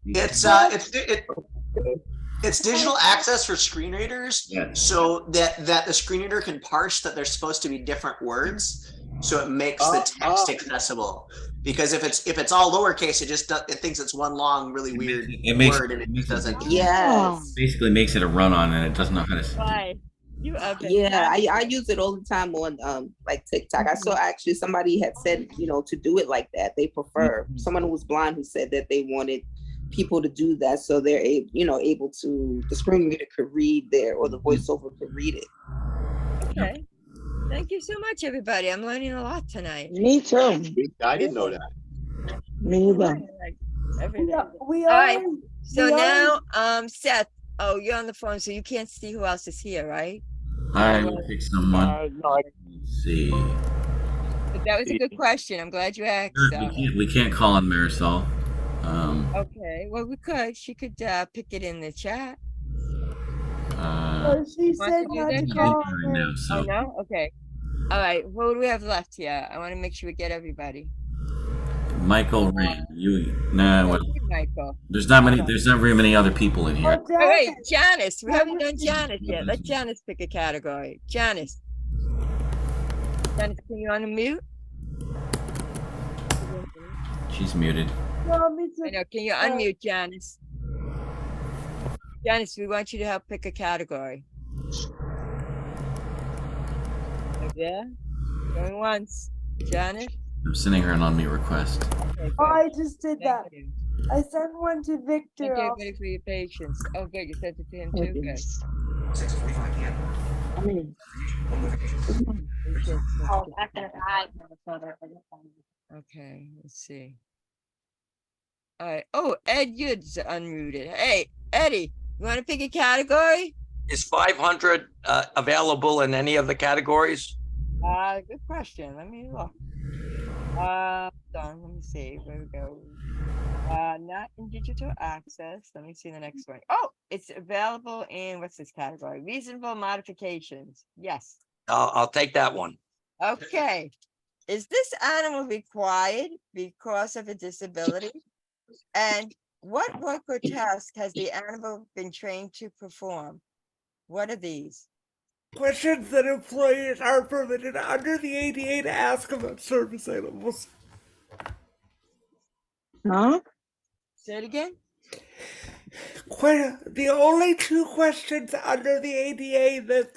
It's digital access for screen readers, Yeah. so that the screen reader can parse that they're supposed to be different words. So it makes the text accessible. Because if it's all lowercase, it thinks it's one long, really weird word, and it just doesn't. Yes. Basically makes it a run-on, and it doesn't know how to. Why? You are Yeah, I fantastic. use it all the time on like TikTok. I saw actually somebody had said, to do it like that. They prefer someone who was blind who said that they wanted people to do that so they're able to, the screen reader could read there or the voiceover could read it. Okay. Thank you so much, everybody. I'm learning a lot tonight. Me too. I didn't know that. Me either. Like everything. We All right. are. So we now, Seth. Oh, you're on the phone, so you can't see who else is here, right? I will pick someone. Let's see. But that was a good question. I'm glad you asked. We can't call on Marisol. Okay. Well, we could. She could pick it in the chat. She said not to call right now, so. Oh no. Okay. All right. What do we have left here? I want to make sure we get everybody. Michael Rain. Well, Michael. there's not very many other people in here. Oh, wait, Janice. We haven't done Janice yet. Let Janice pick a category. Janice. Janice, can you unmute? She's muted. I know. Can you unmute, Janice? Janice, we want you to help pick a category. Yeah. Going once. Janice. I'm sending her an unmute request. Okay, Oh, I just did that. you. I sent one to Victor. Thank you, also. everybody, for your patience. Oh, good. You sent it to him too. Good. 6:45 p.m. I mean, Okay, let's see. All right. Oh, Ed Yud's unmuted. Hey, Eddie, you want to pick a category? Is 500 available in any of the categories? Good question. Let me look. Let me see. Where we go. Not in digital access. Let me see the next one. Oh, it's available in what's this category? Reasonable modifications. Yes. I'll take that one. Okay. Is this animal required because of a disability? And what work or task has the animal been trained to perform? What are these? Questions that employers are permitted under the ADA to ask about service animals. huh? Say it again. The only two questions under the ADA that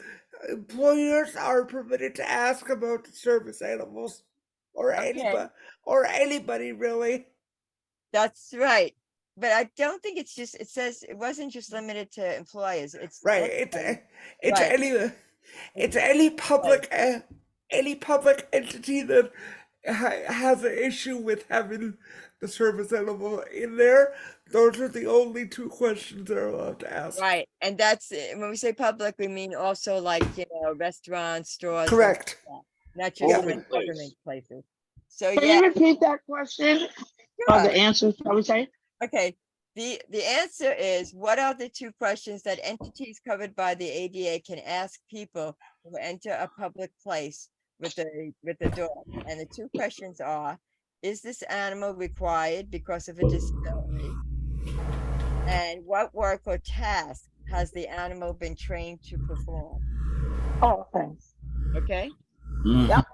employers are permitted to ask about service animals, or anybody really. That's right. But I don't think it's just, it says it wasn't just limited to employers. It's right. It's any public entity that has an issue with having the service animal in there. Those are the only two questions they're allowed to ask. Right. And that's when we say public, we mean also like, restaurants, stores. Correct. Not just government places. So Can yeah. you repeat that question? Or the answer, shall we say? Okay. The answer is, what are the two questions that entities covered by the ADA can ask people who enter a public place with a dog? And the two questions are, is this animal required because of a disability? And what work or task has the animal been trained to perform? Oh, thanks. Okay. Yep.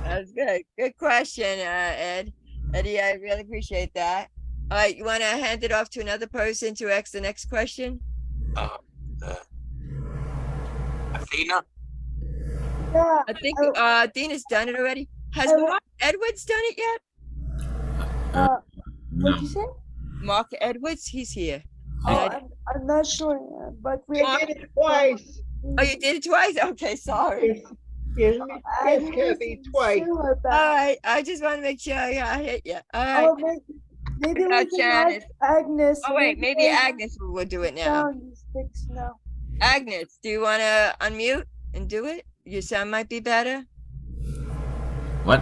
That's good. Good question, Ed. Eddie, I really appreciate that. All right, you want to hand it off to another person to ask the next question? Athena? Yeah. I think Athena's done it already. Has Mark Edwards done it yet? What'd you say? Mark Edwards, he's here. I'm not sure, but we did it twice. Oh, you did it twice? Okay, sorry. It's Kathy twice. All right, I just want to make sure I hit you. All right. Oh, maybe we Without can ask Janice. Agnes. Oh wait, maybe Agnes will do it now. Sound is fixed now. Agnes, do you want to unmute and do it? Your sound might be better. What?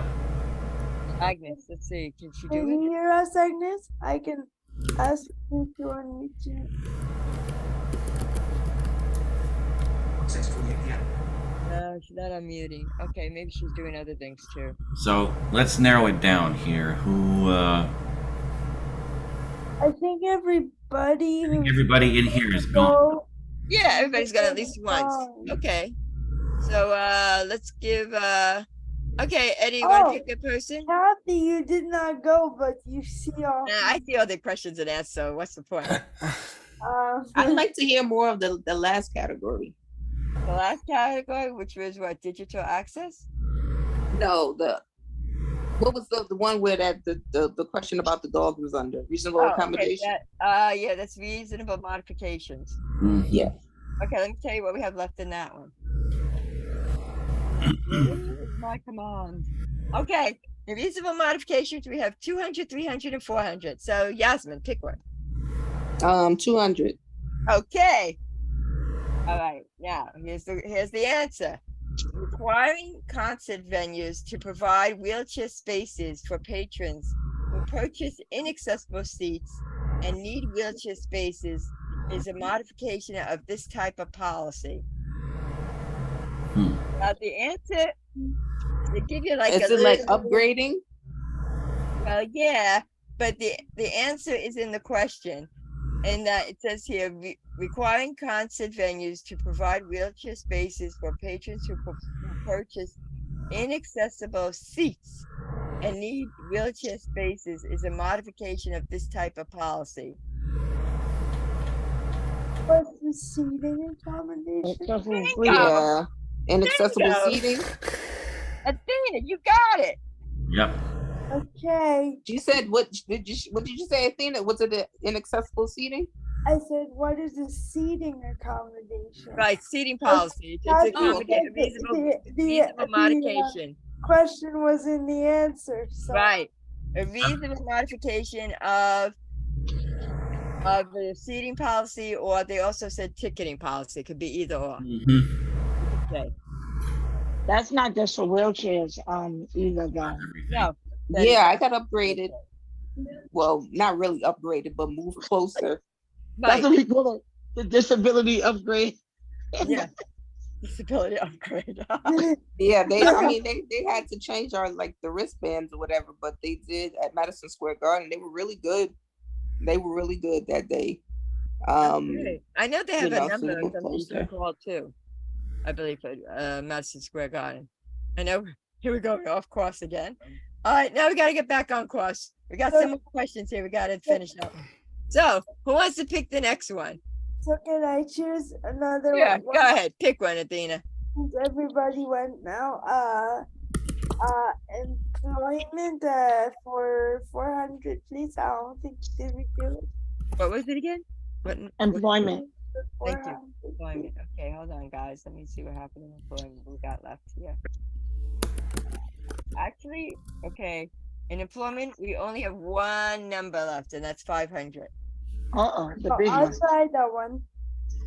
Agnes, let's see. Can she do Can it? you hear us, Agnes? I can ask you to unmute you. 6:48 p.m. No, she's not unmuting. Okay, maybe she's doing other things too. So let's narrow it down here. Who? I think everybody. Everybody in here is gone. Yeah, everybody's got at least once. Okay. So let's give Okay, Eddie, you want to Oh, pick a person? Kathy, you did not go, but you see all. I see all the questions and answers, so what's the point? I'd like to hear more of the last category. The last category, which was what, digital access? No, what was the one where that the question about the dog was under reasonable accommodation? Okay, yeah, that's reasonable modifications. Yeah. Okay, let me tell you what we have left in that one. My command. Okay, the reasonable modifications, we have 200, 300, and 400. So Yasmin, pick one. 200. Okay. All right, now here's the answer. Requiring concert venues to provide wheelchair spaces for patrons who purchase inaccessible seats and need wheelchair spaces is a modification of this type of policy. Now the answer, they give you like is it like upgrading? Well, yeah, but the answer is in the question. And it says here, requiring concert venues to provide wheelchair spaces for patrons who purchase inaccessible seats and need wheelchair spaces is a modification of this type of policy. What's the seating accommodation? Yeah, inaccessible seating. Athena, you got it. Yep. Okay. You said what did you say, Athena? Was it inaccessible seating? I said, what is a seating accommodation? Right, seating policy. It's a reasonable modification. Question was in the answer. So. Right, a reasonable modification of the seating policy, or they also said ticketing policy. It could be either or. Okay. That's not just for wheelchairs, either though. No. Yeah, I got upgraded. Well, not really upgraded, but moved closer. That's what we call it, the disability upgrade. Yeah, disability upgrade. Yeah, they had to change our the wristbands or whatever, but they did at Madison Square Garden. They were really good. They were really good that day. I know they have a number so of them you can call too. I believe for Madison Square Garden. I know. Here we go, off course again. All right, now we got to get back on course. We got some more questions here. We got to finish up. So, who wants to pick the next one? So can I choose another one? Yeah, go ahead. Pick one, Athena. Since everybody went now. Employment for 400, please. I don't think did we do it. What was it again? Employment. Thank you. Employment. Okay, hold on, guys. Let me see what happened in employment we got left here. Actually, okay. In employment, we only have one number left, and that's 500. The big I'll one. try that one.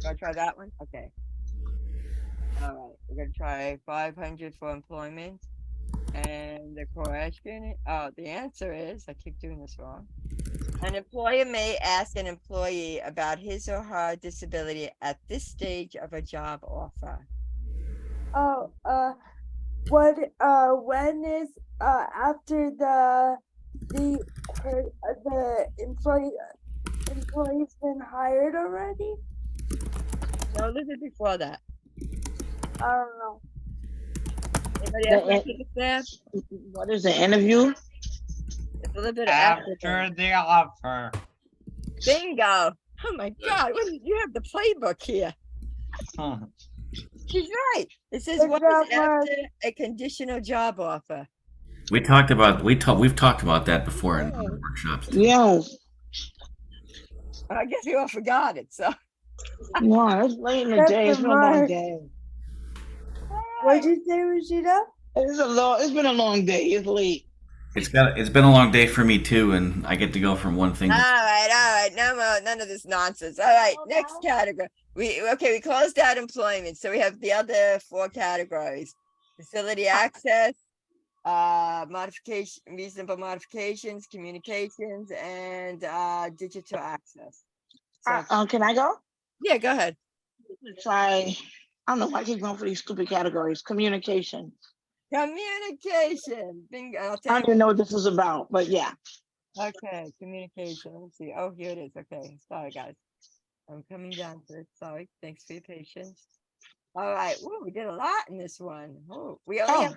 Wanna try that one? Okay. All right, we're gonna try 500 for employment. And the question, the answer is, I keep doing this wrong. An employer may ask an employee about his or her disability at this stage of a job offer. When is after the employee's been hired already? No, a little bit before that. I don't know. Anybody else want to take a stab? What is the interview? It's a little bit after the offer. Bingo! Oh my God! You have the playbook here. She's right. It says what is after a conditional job offer. We've talked about that before in workshops. Yes. I guess we all forgot it. So. No, it's late in the day. It's been a long day. What'd you say, Rashida? It's been a long day. It's late. It's been a long day for me too, and I get to go from one thing. All right. No more, none of this nonsense. All right, next category. We closed out employment, so we have the other 4 categories: facility access, modification, reasonable modifications, communications, and digital access. So, can I go? Yeah, go ahead. Try. I don't know why I keep going for these stupid categories. Communication. Communication. Bingo. I don't even know what this is about, but yeah. Okay, communication. Let me see. Oh, here it is. Okay, sorry guys. I'm coming down to it. Sorry. Thanks for your patience. All right. Whoa, we did a lot in this one. Oh, we only have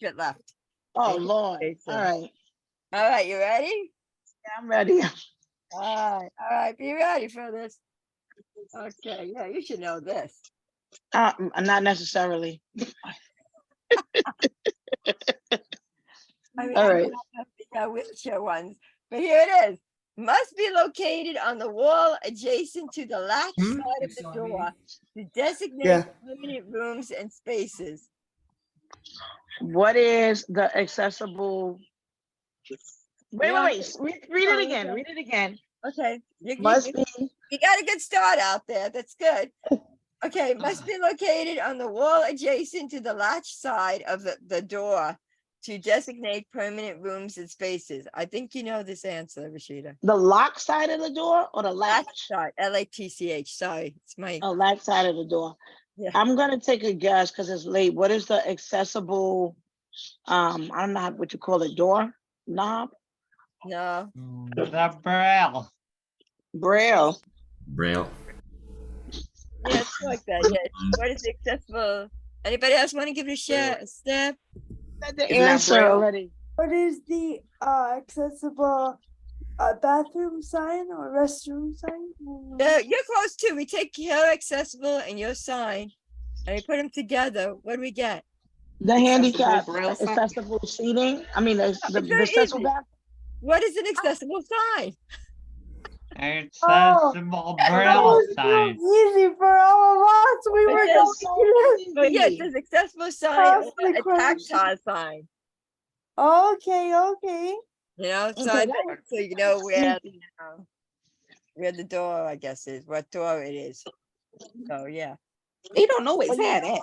500 left. Oh, Thank you, Lord. Jason. All right. All right, you ready? Yeah, I'm ready. All right, be ready for this. Okay, yeah, you should know this. Not necessarily. I mean, All I right. got wheelchair ones, but here it is. Must be located on the wall adjacent to the latch side of the door to designate permanent rooms and spaces. What is the accessible? Wait. Read it again. Okay. Read it again. Okay. Must be. You got a good start out there. That's good. Okay. Must be located on the wall adjacent to the latch side of the door to designate permanent rooms and spaces. I think you know this answer, Rashida. The lock side of the door or the latch? Side. LATCH. Sorry. It's my latch side of the door. Yeah. I'm gonna take a guess because it's late. What is the accessible? I don't know what you call it. Door knob. No. The braille. Braille. Braille. Yeah, it's like that. Yeah. What is accessible? Anybody else want to give it a step? The answer already. What is the accessible bathroom sign or restroom sign? You're close too. We take your accessible and your sign and we put them together. What do we get? The handicap braille sign? accessible seating. I mean, the very accessible easy. bathroom. What is an accessible sign? Accessible braille was sign. so easy for all of us. We were going But yeah, it says accessible sign or a tactile sign. Okay. You know, so Okay, so you know where the door, I guess, is, what door it is. So yeah. They don't always have that.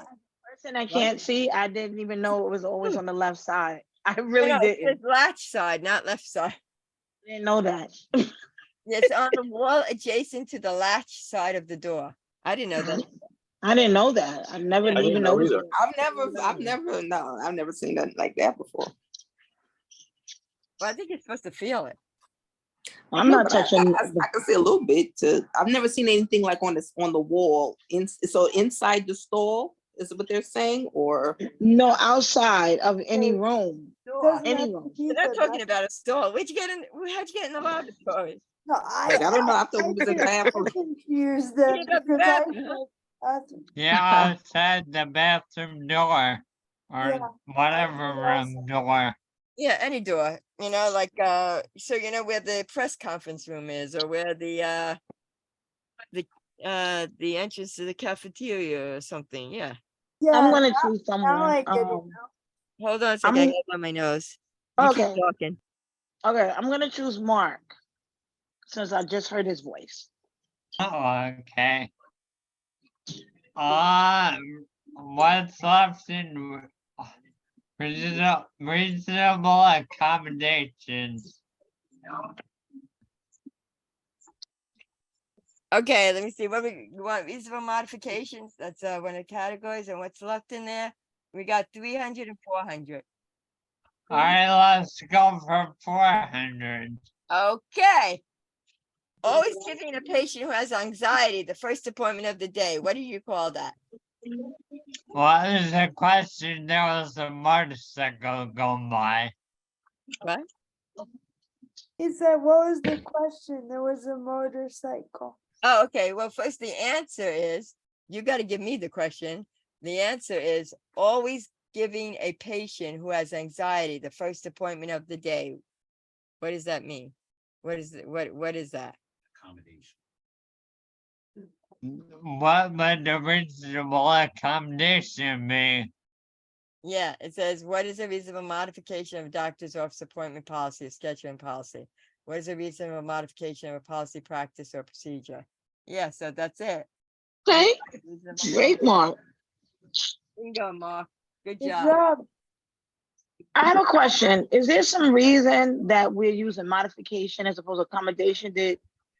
Person I can't see, I didn't even know it was always on the left side. I really No, didn't. it's latch side, not left side. I didn't know that. It's on the wall adjacent to the latch side of the door. I didn't know that. I didn't know that. I've never I even didn't know noticed either. it. I've never seen nothing like that before. Well, I think you're supposed to feel it. I'm not touching. I can see a little bit too. I've never seen anything like on the wall. So inside the stall is what they're saying, or No, outside of any room. Any room. We're not talking about a store. How'd you get in the laboratory? No, I don't know. I thought it was a bathroom. Confused them You got because bathroom. Yeah, outside the bathroom door or whatever room door. Yeah, any door. You know, like so you know where the press conference room is, or where the entrance to the cafeteria or something. Yeah. I'm gonna choose someone. Hold on a second. I got it on my nose. You keep Okay. talking. Okay, I'm gonna choose Mark since I just heard his voice. Oh, okay. What's left in reasonable accommodations? Okay, let me see. You want reasonable modifications? That's one of the categories, and what's left in there? We got 300 and 400. All right, let's go for 400. Okay. Always giving a patient who has anxiety the first appointment of the day. What do you call that? What is the question? There was a motorcycle going by. What? He said, what was the question? There was a motorcycle. Oh, okay. Well, first the answer is, you got to give me the question. The answer is always giving a patient who has anxiety the first appointment of the day. What does that mean? What is that? Accommodation. What would the reasonable accommodation be? Yeah, it says, what is a reasonable modification of doctor's office appointment policy or scheduling policy? What is a reasonable modification of a policy, practice, or procedure? Yeah, so that's it. Okay. Great, Mark. Bingo, Mark. Good Good job. job. I have a question. Is there some reason that we're using modification as opposed to accommodation? Did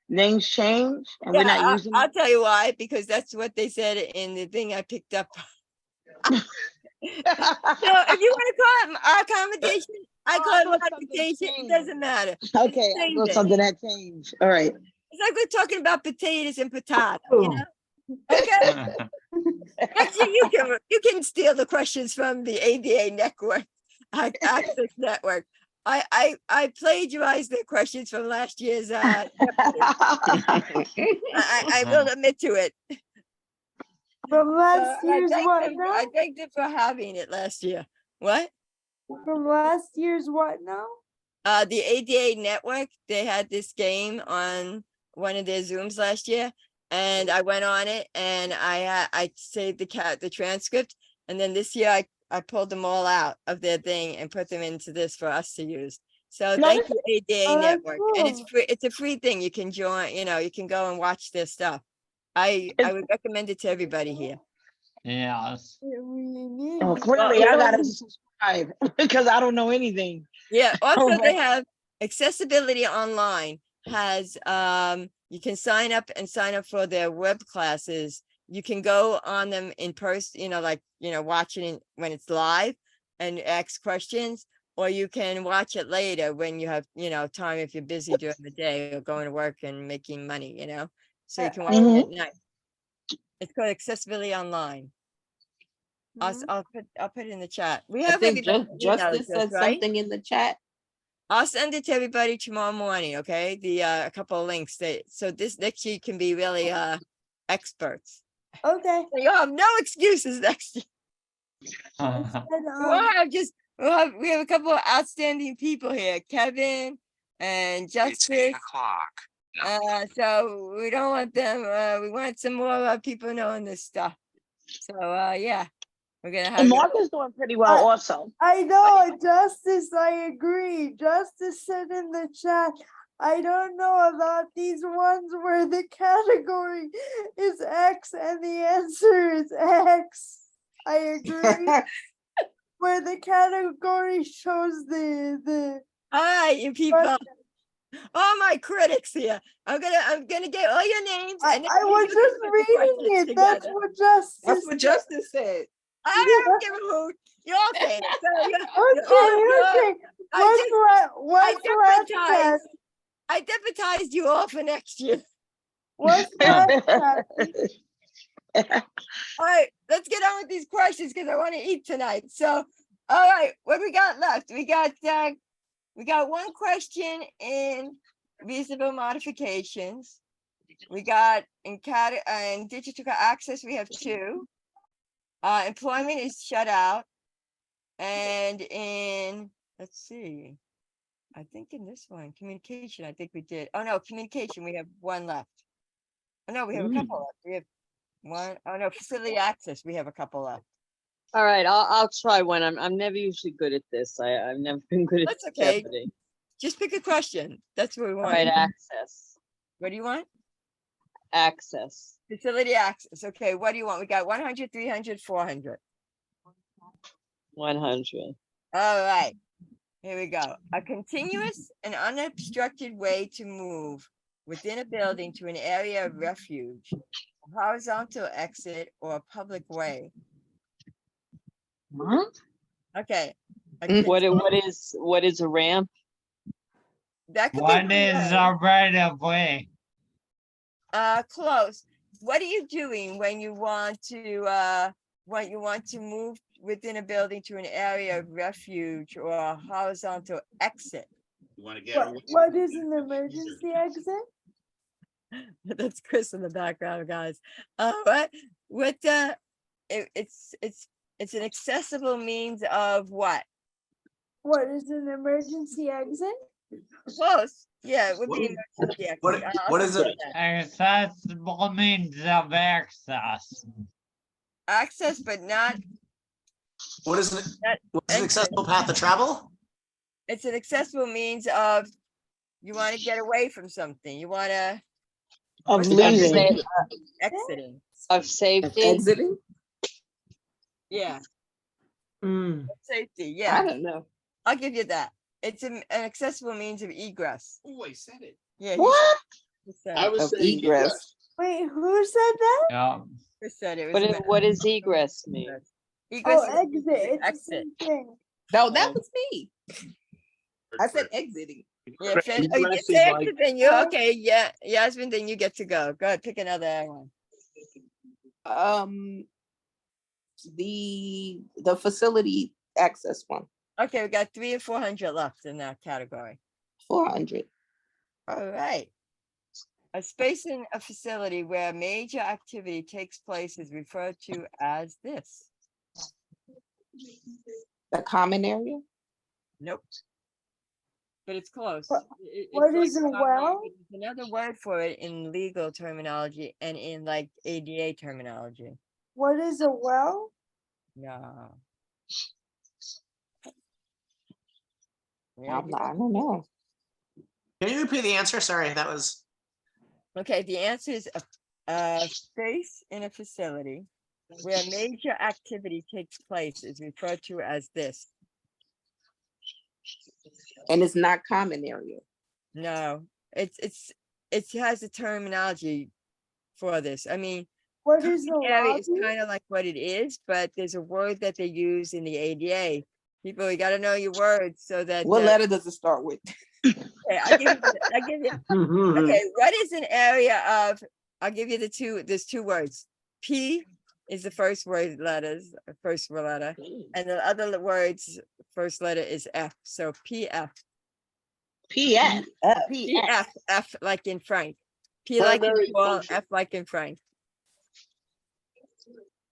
names change and we're not using I'll tell you why, because that's what they said in the thing I picked up. So if you want to call it accommodation, I call it modification. It doesn't matter. Okay, It's the I same got thing. something that changed. All right. It's like we're talking about potatoes and potatoes, you know? Okay. Actually, you can steal the questions from the ADA network, Access Network. I plagiarized the questions from last year's. I will admit to it. From last year's what I now? thanked them for having it last year. What? From last year's what now? The ADA network, they had this game on one of their Zooms last year, and I went on it and I saved the transcript, and then this year I pulled them all out of their thing and put them into this for us to use. So thank you, ADA Oh, that's network, and it's cool. free. It's a free thing. You can join. You can go and watch their stuff. I would recommend it to everybody here. Yes. Oh, clearly I gotta subscribe because I don't know anything. Yeah. Also, Right. they have Accessibility Online has you can sign up for their web classes. You can go on them in person, watching it when it's live and ask questions, or you can watch it later when you have, time if you're busy during the day or going to work and making money, so you can watch it at night. It's called Accessibility Online. I'll put it in the chat. We I have think everybody's email Justice address, said right? something in the chat. I'll send it to everybody tomorrow morning, okay? A couple of links so this next year can be really experts. Okay. You'll have no excuses next year. We have a couple of outstanding people here, Kevin and It's 8 Justice. o'clock. So we don't want them. We want some more people knowing this stuff. So yeah, we're gonna have. And Martha's doing pretty well also. I know, Justice, I agree. Justice said in the chat, I don't know about these ones where the category is X and the answer is X. I agree. Where the category shows the Hi, you people. All my critics here. I'm gonna get all your names. I was just reading it. That's what Justice said. I don't give a hoot. You're all saying it. Okay. I deputized you all for next year. What's All right, let's get on with these questions because I want to eat tonight. So, all right, what we got left? We got one question in reasonable modifications. We got in digital access, we have 2. Employment is shut out. And let's see, I think in this one, communication, I think we did. Oh no, communication, we have 1 left. Oh no, we have a couple left. We have 1. Oh no, facility access, we have a couple left. All right, I'll try one. I'm never usually good at this. I've never been good at That's okay. Jeopardy. Just pick a question. That's what we want. All right, access. What do you want? Access. Facility access. Okay, what do you want? We got 100, 300, 400. 100. All right, here we go. A continuous and unobstructed way to move within a building to an area of refuge, a horizontal exit, or a public way. What? Okay. What is a ramp? That could What be is a right of way? Close. What are you doing when you want to move within a building to an area of refuge or a horizontal exit? You want to get what is an emergency exit? That's Chris in the background, guys. It's an accessible means of what? What is an emergency exit? Close. Yeah, it would be emergency exit. What is it? Accessible means of access. Access, but not. What is it? What's an accessible path of travel? It's an accessible means of you want to get away from something. You want to. Of leaving. Exiting. Of safety. Exiting. Yeah. Safety. Yeah. I don't know. I'll give you that. It's an accessible means of egress. Oh, I said it. Yeah. What? I was Of saying egress. Wait, who said that? Yeah. Chris said it. Was What does egress mean? Egress Oh, exit. It's the exit. same thing. No, that was me. I said exiting. Yeah, you say exit, then you okay? Yeah, Yasmin, then you get to go. Go ahead, pick another one. The facility access one, Okay, we got 3 and 400 left in that category. 400. All right. A space in a facility where major activity takes place is referred to as this. The common area? Nope. But it's close. What It's is a common, well? but there's another word for it in legal terminology and in like ADA terminology. What is a well? No. I don't know. Can you repeat the answer? Sorry, that was. Okay, the answer is a space in a facility where major activity takes place is referred to as this. And it's not common area. No, it has a terminology for this. I mean, what is the area is lobby? kind of like what it is, but there's a word that they use in the ADA. People, you got to know your words so that. What letter does it start with? Okay, I give you. Okay, what is an area of? I'll give you there's 2 words. P is the first letter, and the other words first letter is F. So PF. PF. PF. F like in Frank. P like in Primary Paul, function. F like in Frank.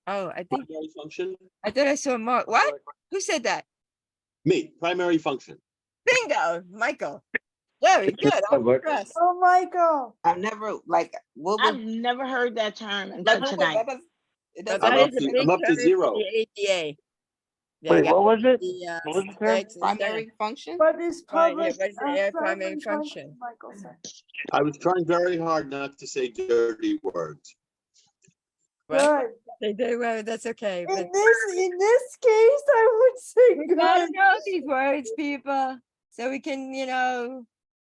Oh, I think Primary function. I thought I saw Mark. What? Who said that? Me, primary function. Bingo, Michael. Very good. I'm impressed. Oh, Michael. I've never I've never heard that term until tonight. But I'm that up is a to- big I'm up to term for 0. the ADA. Wait, what was it? The, What was the term? specs and Primary stuff. function? What is Right, yeah, public? what is the air primary function? Michael said. I was trying very hard not to say dirty words. Right? They do, well, that's okay. But In this case, I would say we gotta good. know these words, people, so we can,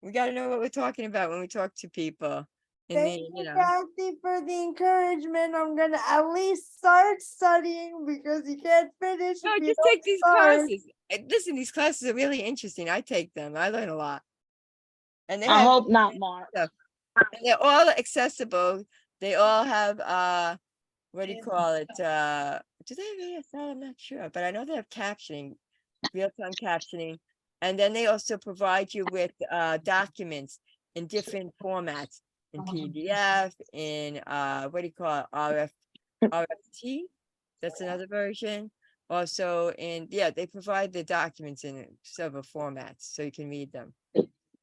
we gotta know what we're talking about when we talk to people. Thank you, Kathy, for the encouragement. I'm gonna at least start studying because you can't finish. No, if you just don't take these start. classes. Listen, these classes are really interesting. I take them. I learn a lot. And they I have hope not, Mark. stuff. And they're all accessible. They all have what do you call it? Do they have ASL? I'm not sure, but I know they have captioning, real-time captioning. And then they also provide you with documents in different formats, in PDF, in what do you call it? RFT. That's another version. Also they provide the documents in several formats so you can read them.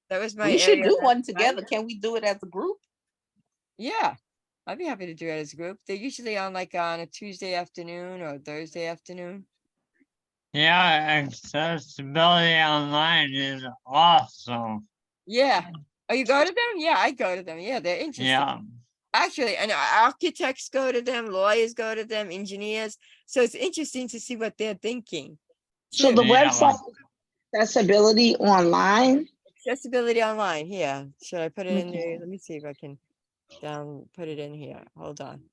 That was my We should area do of one together. excitement. Can we do it as a group? Yeah, I'd be happy to do it as a group. They're usually on a Tuesday afternoon or Thursday afternoon. Yeah, accessibility online is awesome. Yeah. Oh, you go to them? Yeah, I go to them. Yeah, they're interesting. Yeah. Actually, and architects go to them, lawyers go to them, engineers. So it's interesting to see what they're thinking. So the Yeah. website accessibility online. Accessibility online. Here, should I put it in there? Let me see if I can put it in here. Hold on.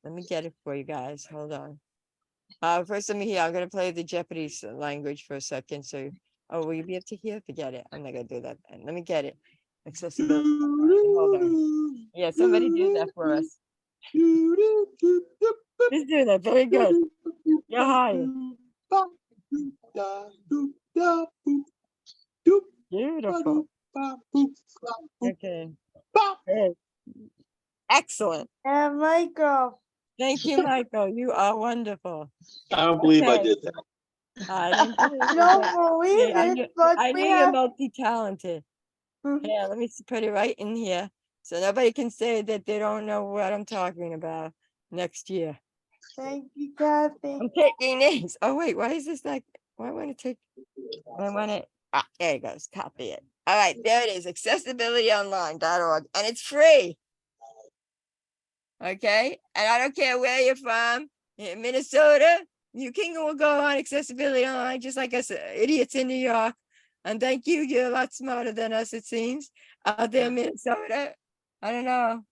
Let me get it for you guys. Hold on. First, let me hear. I'm gonna play the Japanese language for a second. So, will you be able to hear? Forget it. I'm not gonna do that. Let me get it. Accessibility. Hold on. Yeah, somebody do that for us. He's doing that very good. You're hired. Beautiful. Okay. Good. Excellent. Yeah, Michael. Thank you, Michael. You are wonderful. I don't believe I Okay. did that. I don't Don't believe it, but I know we you're have. multi-talented. Yeah, let me put it right in here. So nobody can say that they don't know what I'm talking about next year. Thank you, Kathy. I'm taking names. Oh, wait, why is this like, why want to take, I want to, there it goes, copy it. All right, there it is, accessibilityonline.org, and it's free. Okay, and I don't care where you're from, in Minnesota, you can go on Accessibility Online, just like us idiots in New York. And thank you, you're a lot smarter than us, it seems, out there in Minnesota. I don't know.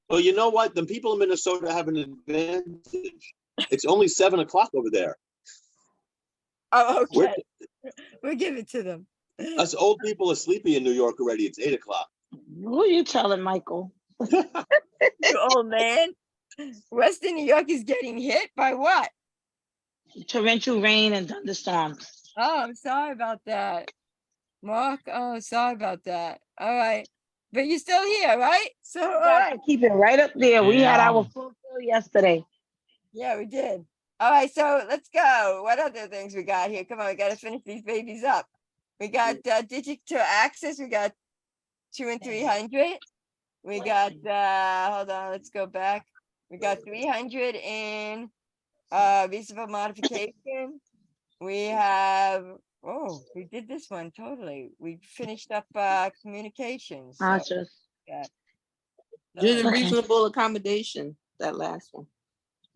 Well, you know what? The people in Minnesota have an advantage. It's only 7 o'clock over there. Oh, okay. We'll give it to them. Us old people are sleepy in New York already. It's 8 o'clock. Who are you telling, Michael? You old man. Western New York is getting hit by what? Torrential rain and thunderstorms. Oh, I'm sorry about that. Mark, oh, sorry about that. All right. But you're still here, right? So, all right. Keep it right up there. We had Yeah. our full fill yesterday. Yeah, we did. All right, so let's go. What other things we got here? Come on, we got to finish these babies up. We got digital access. We got 2 and 300. We got, hold on, let's go back. We got 300 in reasonable modification. We have, oh, we did this one totally. We finished up communications. So, Just yeah. do the Okay. reasonable accommodation, that last one.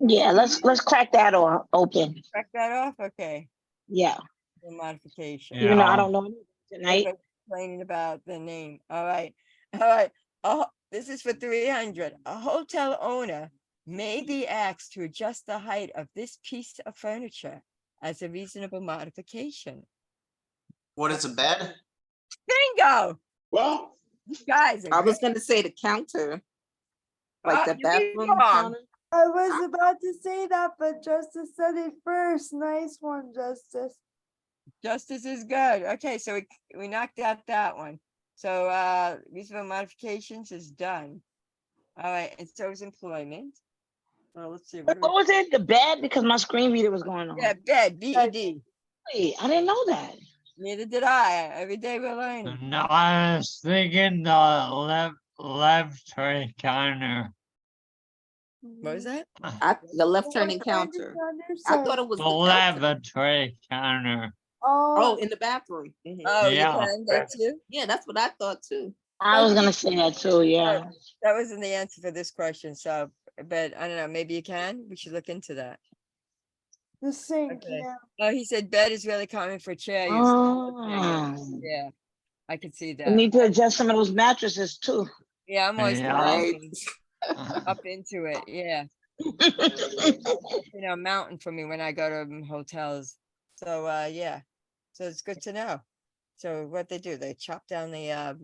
Yeah, let's crack that open. Crack that off? Okay. Yeah. The modification. Even though I don't know anything tonight. Everybody's complaining about the name. All right. All right. Oh, this is for 300. A hotel owner may be asked to adjust the height of this piece of furniture as a reasonable modification. What is a bed? Bingo! Well, you guys I was gonna say the counter, like the bathroom counter. I was about to say that, but Justice said it first. Nice one, Justice. Justice is good. Okay, so we knocked out that one. So reasonable modifications is done. All right, and so is employment. Well, let's see. What was it? The bed? Because my screen reader was going on. Yeah, bed, BED. Wait, I didn't know that. Neither did I. Every day we're learning. No, I was thinking the left counter. What was that? The left turning counter. I thought it was The the counter. lavatory counter. Oh, in the bathroom. Oh, Yeah. you can that too? Yeah, that's what I thought too. I was gonna say that too, yeah. That wasn't the answer for this question, so, but I don't know, maybe you can? We should look into that. The sink, Okay. yeah. Oh, he said bed is really common for chair use. Oh. Yeah, I could see We that. need to adjust some of those mattresses too. Yeah, I'm always Yeah. looking up into it, yeah. You know, mountain for me when I go to hotels. So, yeah, so it's good to know. So what they do, they chop down the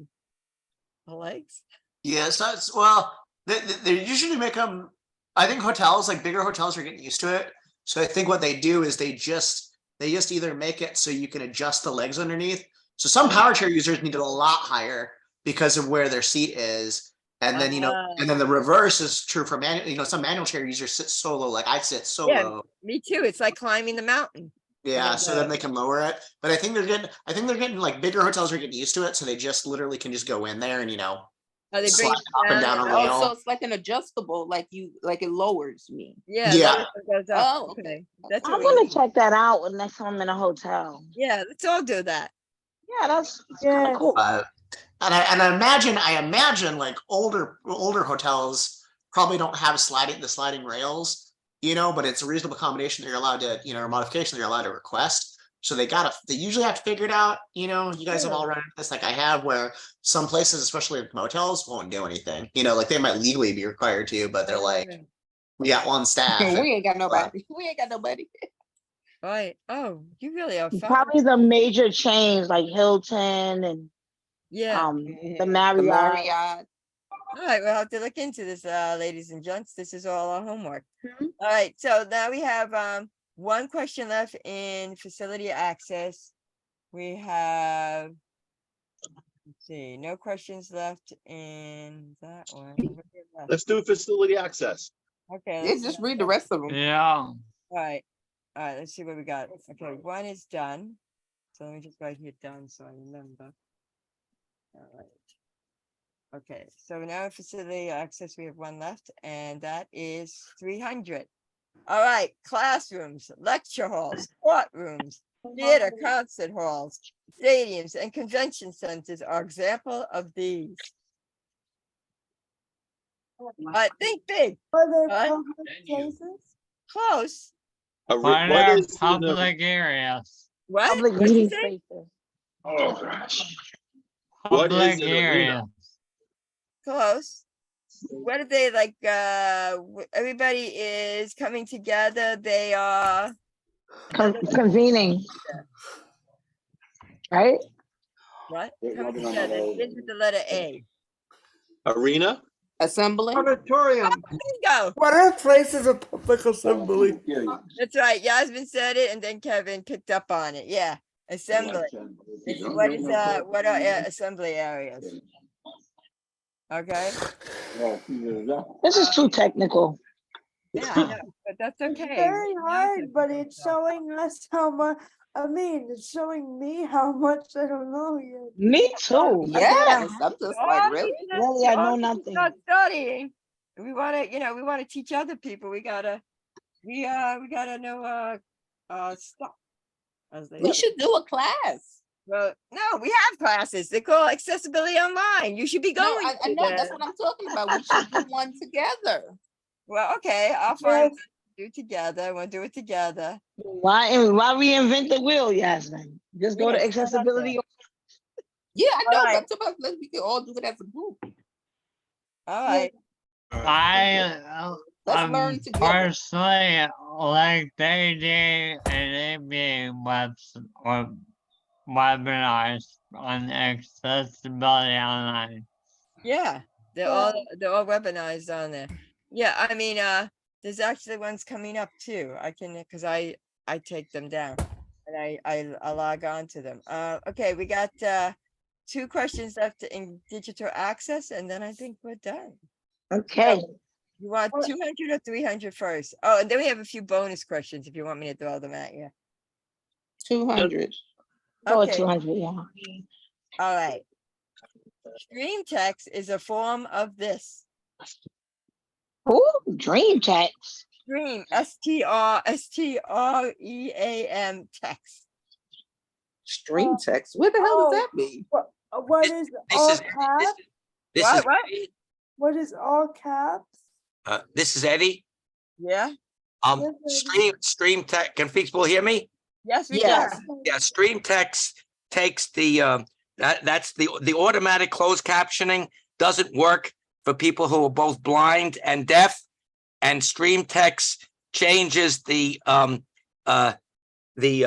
legs? Yes, that's well. They usually make them. I think hotels, like bigger hotels, are getting used to it. So I think what they do is they just either make it so you can adjust the legs underneath. So some power chair users need it a lot higher because of where their seat is, and then and then the reverse is true for manual. Some manual chair users sit so low, like I sit so Yeah, low. me too. It's like climbing the mountain. Yeah, so then they can lower it. But I think they're getting like bigger hotels are getting used to it, so they just literally can just go in there and Oh, they bring slide it up and down a Oh, rail. so it's like an adjustable, like it lowers me. Yeah. Yeah. It goes up. Oh, Okay. That's I'm what we gonna need. check that out when next time I'm in a hotel. Yeah, let's all do that. Yeah, that's kind of cool. And I imagine like older hotels probably don't have the sliding rails, but it's a reasonable accommodation that you're allowed to, or modification that you're allowed to request. So they usually have to figure it out. You guys have all run into this, like I have, where some places, especially like motels, won't do anything. Like they might legally be required to, but they're like, we got one staff. We ain't got nobody. We ain't got nobody. Right. Oh, you really are fun. Probably the major chains like Hilton and Yeah. the Marriott. All right, we'll have to look into this, ladies and gents. This is all our homework. All right, so now we have one question left in facility access. We have, let's see, no questions left in that one. What do we have left? Let's do facility access. Okay. Let's just read the rest of them. Yeah. All right. All right, let's see what we got. Okay, one is done. So let me just write here done so I remember. All right. Okay, so now facility access, we have one left, and that is 300. All right, classrooms, lecture halls, courtrooms, theater, concert halls, stadiums, and convention centers are example of these. Think big. Are there Right? public places? Close. What What are is in public areas? What? Public What'd you meeting say? spaces. Oh gosh. Public What is an arena? area. Close. What are they like? Everybody is coming together. They are Convening. Right? what? Coming together. Begins with the letter A. Arena? Assembly. Auditorium. There you go. What are places of public assembly? That's right. Yasmin said it, and then Kevin picked up on it. Yeah, assembly. What are assembly areas? Okay. This is too technical. Yeah, I know, but that's It's okay. very We know hard, but technical it's stuff. showing us how much. I mean, it's showing me how much I don't know yet. Me too. Yes, I'm just like, Oh, really? Really, I know oh, nothing. Not studying. We want to, we want to teach other people. We gotta know stuff. As they We say. should do a class. Well, no, we have classes. They call accessibility online. You should be No, going. I to know them. that's what I'm talking about. We should do one together. Well, okay, I'll find do together. We'll do it together. Why reinvent the wheel, Yasmin? Just go Yeah, to it's not out accessibility. Yeah, I All know, right. but we can all do it as a group. All right. Let's learn together. Personally like they did an ABA webinars on accessibility online. Yeah, they're all webinized on there. Yeah, I mean, there's actually ones coming up too. I can because I take them down and I log on to them. Okay, we got 2 questions left in digital access, and then I think we're done. Okay. You want 200 or 300 first? Oh, and then we have a few bonus questions if you want me to throw them at you. 200. Go with Okay. 200, yeah. All right. Stream text is a form of this. Ooh, dream text. Stream, STREAM text. Stream text. What the hell does that mean? What is all caps? What? What is all caps? This is Eddie. Yeah. Stream text. Can people hear me? Yes, we Yes. can. Yeah, stream text takes the that's the automatic closed captioning doesn't work for people who are both blind and deaf, and stream text changes because the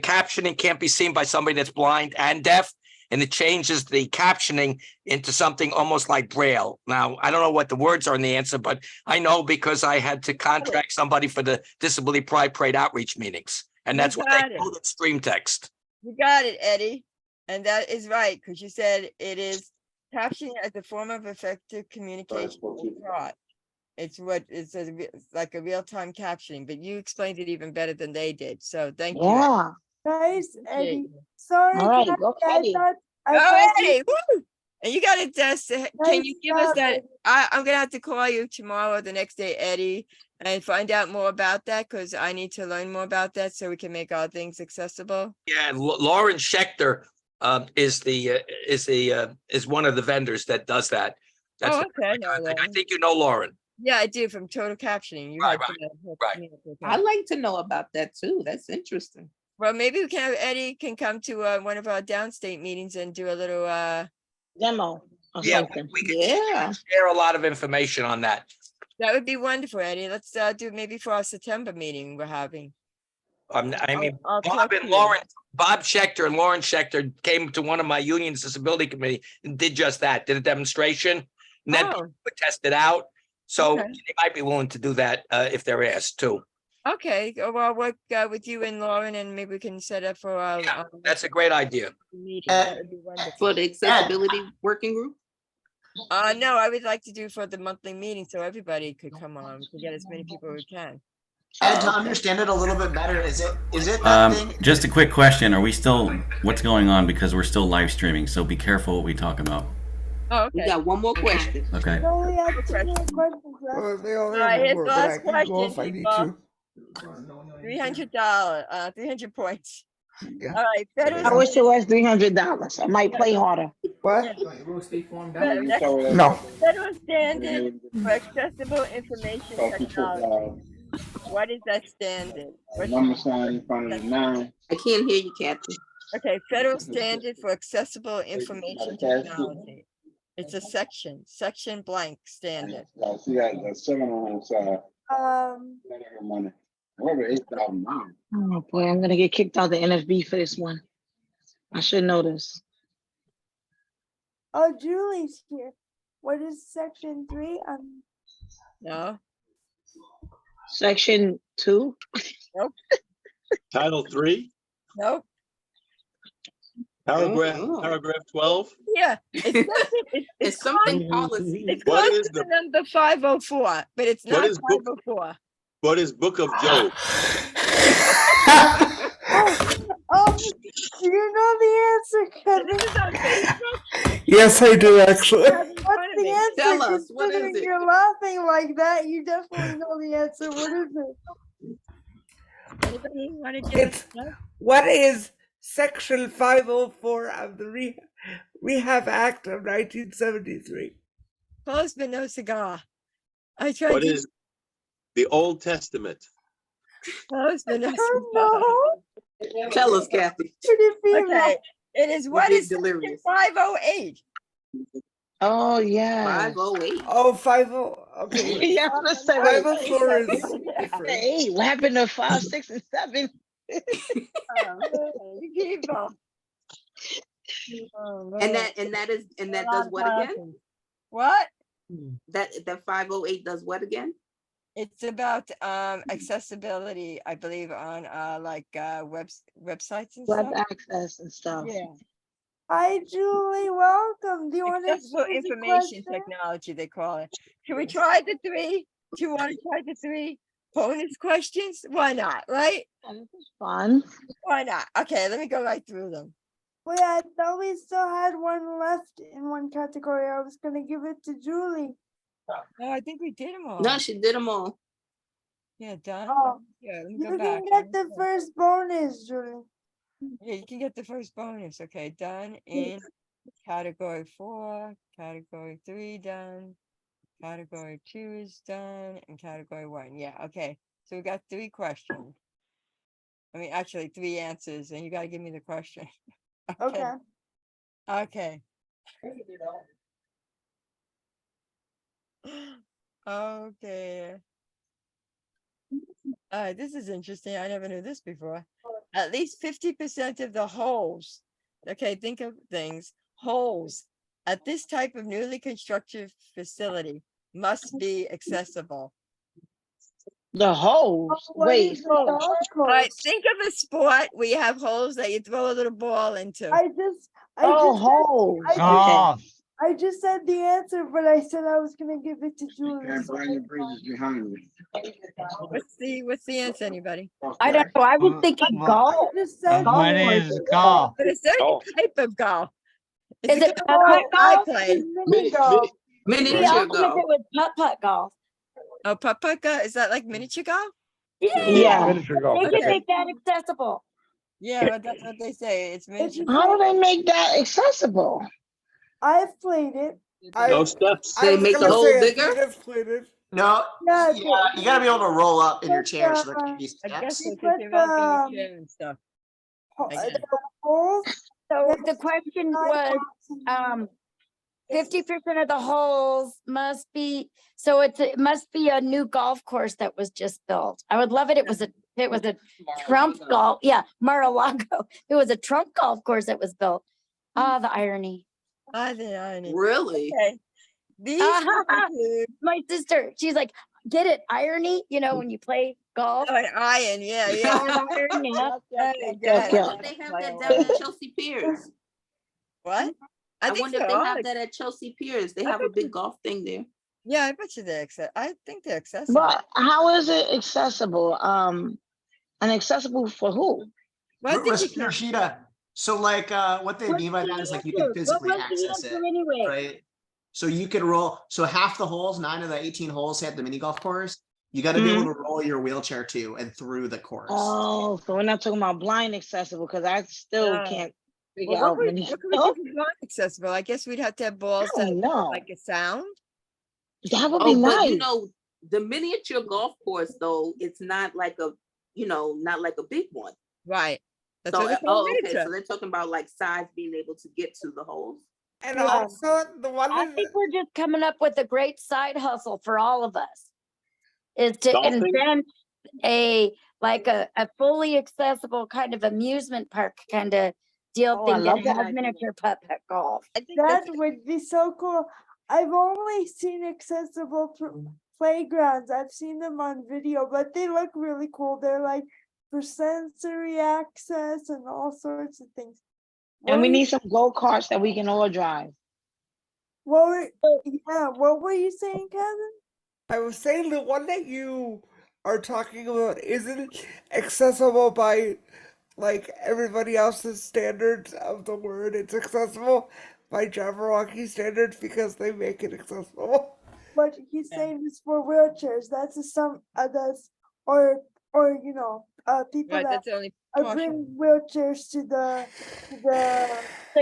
captioning can't be seen by somebody that's blind and deaf, and it changes the captioning into something almost like Braille. Now, I don't know what the words are in the answer, but I know because I had to contract somebody for the Disability Pride Parade outreach meetings, and that's what they call it, stream text. You got it, Eddie. And that is right, because you said it is captioning as a form of effective communication abroad. It's like a real-time captioning, but you explained it even better than they did. So thank you. Yeah. Nice, Eddie. Sorry, All right, Kathy, go I Eddie. thought Eddie, woo! And you got to can you give us job, that? Eddie. I'm gonna have to call you tomorrow or the next day, Eddie, and find out more about that because I need to learn more about that so we can make our things accessible. Yeah, Lauren Schechter is one of the vendors that does that. That's Okay. I think you know Lauren. Yeah, I do from total captioning. You Right. I like to know about that too. That's interesting. Well, maybe we can have Eddie can come to one of our downstate meetings and do a little demo or Yeah, something. we can share a lot of information on that. That would be wonderful, Eddie. Let's do maybe for our September meeting we're having. I mean, I'll Bob talk and to you. Lauren, Bob Schechter and Lauren Schechter came to one of my union's disability committee and did just that, did a demonstration, and then people would test it out. So Okay. they might be willing to do that if they're asked too. Okay, well, I'll work with you and Lauren, and maybe we can set up for our That's a great idea. meeting. That would be wonderful. For the accessibility working group? No, I would like to do for the monthly meeting so everybody could come on to get as many people as we can. And to understand it a little bit better, is it that thing? Just a quick question. Are we still, what's going on? Because we're still live streaming, so be careful what we talk about. Oh, okay. We got one more question. Okay. We only have 2 more questions left. They only All right, have here's more, the but I last can go if I question, need people. to. $300, 300 points. Yeah. All right, federal. I wish it was $300. I might play harder. What? Next, No. Federal standard for accessible information technology. What is that standard? Number sign in front of the 9. I can't hear you, Kathy. Okay, federal standard for accessible information technology. It's a section blank standard. See that 7 on the side. Money. Over 8,000. Oh boy, I'm gonna get kicked out of the NFB for this one. I should know this. Oh, Julie's here. What is section 3? No. Section 2. Nope. Title 3, Nope. paragraph 12. Yeah. It's something close- policy. It's What close is to the- the number 504, but it's What not is book- 504. What is Book of Job? Do you know the answer, Kevin? This is on Facebook. Yes, I do actually. What's the answer? Tell us, what is Considering it? you're laughing like that, you definitely know the answer. What is it? Anybody want to give It's what is Section 504 of the Rehab Act of 1973? Close but no cigar. I tried What to is the Old Testament? close but no cigar. No. Tell us, Kathy. Okay. It is what being is section delirious. 508? Oh yeah. 508. Oh, 50. Okay. Yeah, I'm gonna say, wait. 504 is Yeah. different. Hey, what happened to 5, 6, and 7? You people. Oh, And man. that does what again? What? That 508 does what again? It's about accessibility, I believe, on websites and Web stuff. access and stuff. Yeah. Hi, Julie. Welcome. Do you want to Accessible information technology, they call it. Can we try the 3? Do you want to try the 3 bonus questions? Why not? Right? This is fun. Why not? Okay, let me go right through them. Wait, I thought we still had one left in one category. I was gonna give it to Julie. No, I think we did them all. No, she did them all. Yeah, done. Oh, Yeah, let me you go back. can get the first bonus, Julie. Yeah, you can get the first bonus. Okay, done in category 4, category 3 done, category 2 is done, and category 1. Yeah, okay. So we got 3 questions. I mean, actually 3 answers, and you got to give me the question. Okay. Okay. Okay. This is interesting. I never knew this before. At least 50% of the holes. Okay, think of things. Holes at this type of newly constructed facility must be accessible. The holes. What Wait. is the golf All course? right, think of a sport where you have holes that you throw a little ball into. I just holes. I just said the answer, but I said I was gonna give it to Julie. Can't burn your bridges behind me. What's the answer, anybody? I don't know. I was thinking golf. I just said What is golf? But a certain type of golf. Is it golf putt-putt I golf? play? mini golf. We Miniature often if golf. it was putt-putt golf. Oh, putt-putt golf? Is that like miniature golf? Yeah. Miniature golf. They can make that accessible. Yeah, but that's what they say. It's miniature. How do they make that accessible? I've played it. No steps. They make the hole bigger? I've played it. No, Yeah, yeah, you gotta be able to roll up in your chair so there can be I guess steps. so, 'cause you're up in your chair and stuff. I guess. Holes. So the question was, 50% of the holes must be, so it must be a new golf course that was just built. I would love it. It was a Trump golf. Yeah, Mar-a-Lago. It was a Trump golf course that was built. Ah, the irony. The irony. Really? Okay. These include My sister, she's like, get it, irony, you know, when you play golf. an iron. Yeah, Oh, yeah. the irony, yep, Okay, yep, good. yep, yep. They have that down at Chelsea Piers. What? I think wonder if they're they all have that at Chelsea Piers. They I have a bet big golf thing there. Yeah, I bet you they're I think they're accessible. But how is it accessible? And accessible for who? Well, I think you can. Rashida, so like what they mean by that is like you can physically access it, anyway? right? So you can roll, so half the holes, 9 of the 18 holes have the mini golf course. You got to be able to roll your wheelchair to and through the course. Oh, so we're not talking about blind accessible because I still No. can't figure Well, out what many. could we do for non-accessible? I guess we'd have to have balls I that don't know. like a sound. That would be Oh, but nice. you know, the miniature golf course though, it's not like a, not like a big one. Right. That's So, what they call okay, miniature. so they're talking about like size being able to get to the holes. And Yeah. also the one I think we're just coming up with a great side hustle for all of us. Is to Golfing? invent a fully accessible kind of amusement park kind of deal Oh, I thing love that that has idea. miniature putt golf. That would be so cool. I've only seen accessible playgrounds. I've seen them on video, but they look really cool. They're like for sensory access and all sorts of things. And we What need some go-karts that we can all drive. were, what were you saying, Kevin? I was saying the one that you are talking about isn't accessible by like everybody else's standards of the word. It's accessible by Jabberwocky standards because they make it accessible. What he's saying is for wheelchairs. That's that's or people Right, that that's only are partial. bringing wheelchairs to the So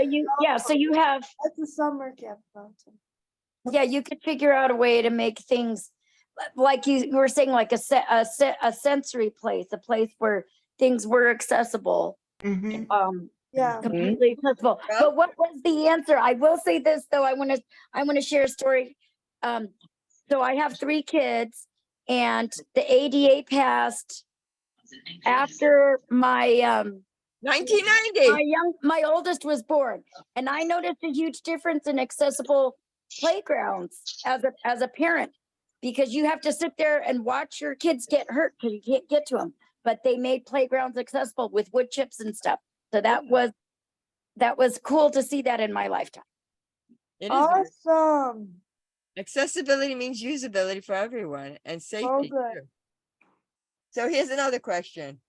you have that's a summer camp mountain. yeah, you could figure out a way to make things like you were saying, like a sensory place, a place where things were accessible. Yeah, completely accessible. But what was the answer? I will say this though. I want to share a story. So I have 3 kids, and the ADA passed after my 1990. my oldest was born, and I noticed a huge difference in accessible playgrounds as a parent, because you have to sit there and watch your kids get hurt because you can't get to them. But they made playgrounds accessible with wood chips and stuff. So that was cool to see that in my lifetime. It is very- awesome. Accessibility means usability for everyone and safety. Oh, good. too. So here's another question.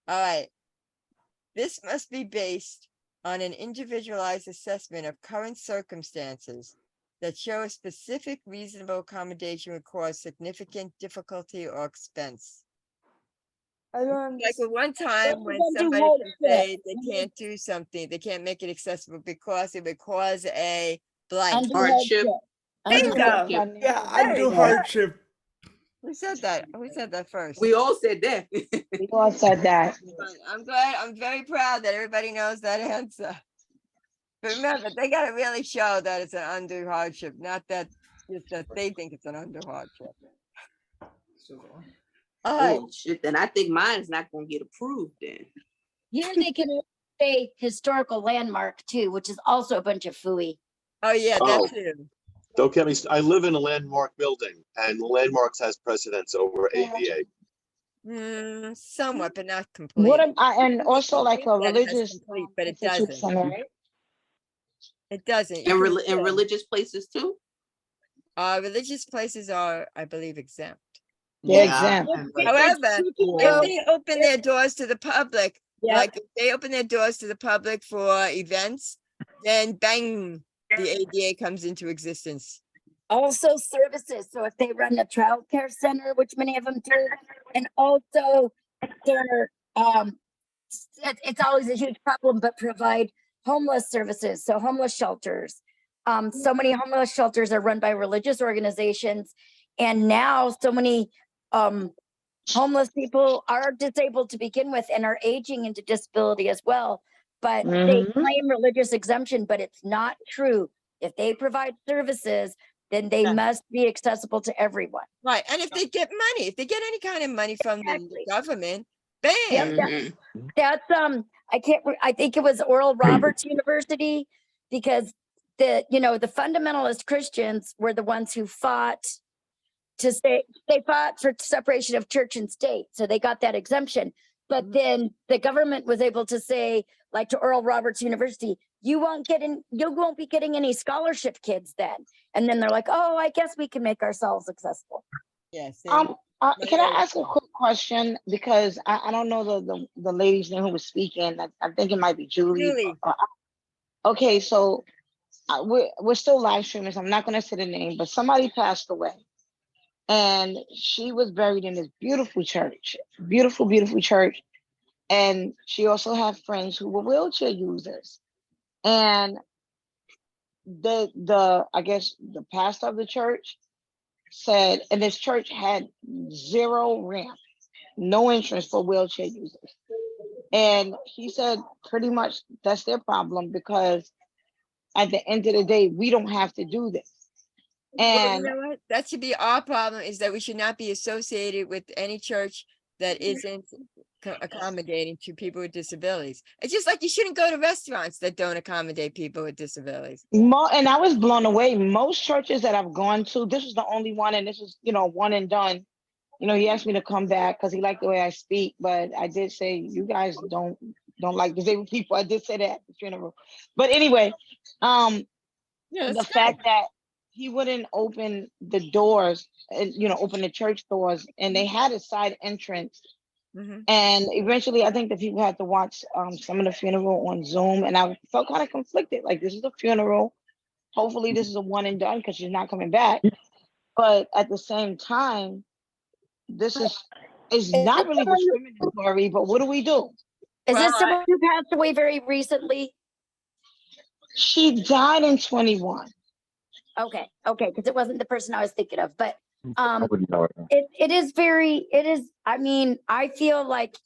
All right. This must be based on an individualized assessment of current circumstances that show a specific reasonable accommodation would cause significant difficulty or expense. I don't Like at one time when Don't do somebody wood can say chips. they can't do something, they can't make it accessible because it would cause a blank. Undue hardship. Bingo. Yeah, There undue you go. hardship. Who said that? Who said that first? We all said that. We all said that. I'm glad. I'm very proud that everybody knows that answer. But remember, they got to really show that it's an undue hardship, not that just that they think it's an undue hardship. All right. Oh shit! Then I think mine is not going to get approved. Then Here they can say historical landmark too, which is also a bunch of phooey. Oh yeah, Oh. that too. Don't get me, I live in a landmark building and landmarks has precedence over ADA. Somewhat, but not complete. What and also like a That has religious complete, but it institute doesn't. center, right? It doesn't. and, You can in still- religious places too. Religious places are, I believe, exempt. They're Yeah. exempt. However, Yeah. if they open their doors to the public, Yeah. like if they open their doors to the public for events, then bang, the ADA comes into existence. Also services. So if they run a child care center, which many of them do, and also they're it's always a huge problem, but provide homeless services. So homeless shelters. So many homeless shelters are run by religious organizations, and now so many homeless people are disabled to begin with and are aging into disability as well. But they claim religious exemption, but it's not true. If they provide services, then they must be accessible to everyone. Right. And if they get money, if they get any kind of money from the government, bam. Yep, that's I think it was Oral Roberts University, because the fundamentalist Christians were the ones who fought they fought for separation of church and state, so they got that exemption. But then the government was able to say, like to Oral Roberts University, you won't be getting any scholarship kids then. And then they're like, oh, I guess we can make ourselves accessible. Yes. Can I ask a quick question? Because I don't know the lady's name who was speaking. I think it might be Julie. Okay, so we're still live streaming, so I'm not going to say the name, but somebody passed away. And she was buried in this beautiful church, beautiful, beautiful church. And she also had friends who were wheelchair users. And I guess the pastor of the church said, and this church had 0 ramp, no entrance for wheelchair users. And he said pretty much that's their problem, because at the end of the day, we don't have to do this. And well, you know what? That should be our problem, is that we should not be associated with any church that isn't accommodating to people with disabilities. It's just like you shouldn't go to restaurants that don't accommodate people with disabilities. And I was blown away. Most churches that I've gone to, this was the only one, and this is, one and done. He asked me to come back because he liked the way I speak, but I did say, you guys don't like disabled people. I did say that at the funeral. But anyway, the fact that he wouldn't open the doors and, open the church doors, and they had a side entrance. And eventually, I think that people had to watch some of the funeral on Zoom, and I felt kind of conflicted. Like, this is a funeral. Hopefully, this is a one and done because she's not coming back. But at the same time, this is not really discriminatory. But what do we do? Is this someone who passed away very recently? She died in 21. Okay, because it wasn't the person I was thinking of, but it is. I mean, I feel like,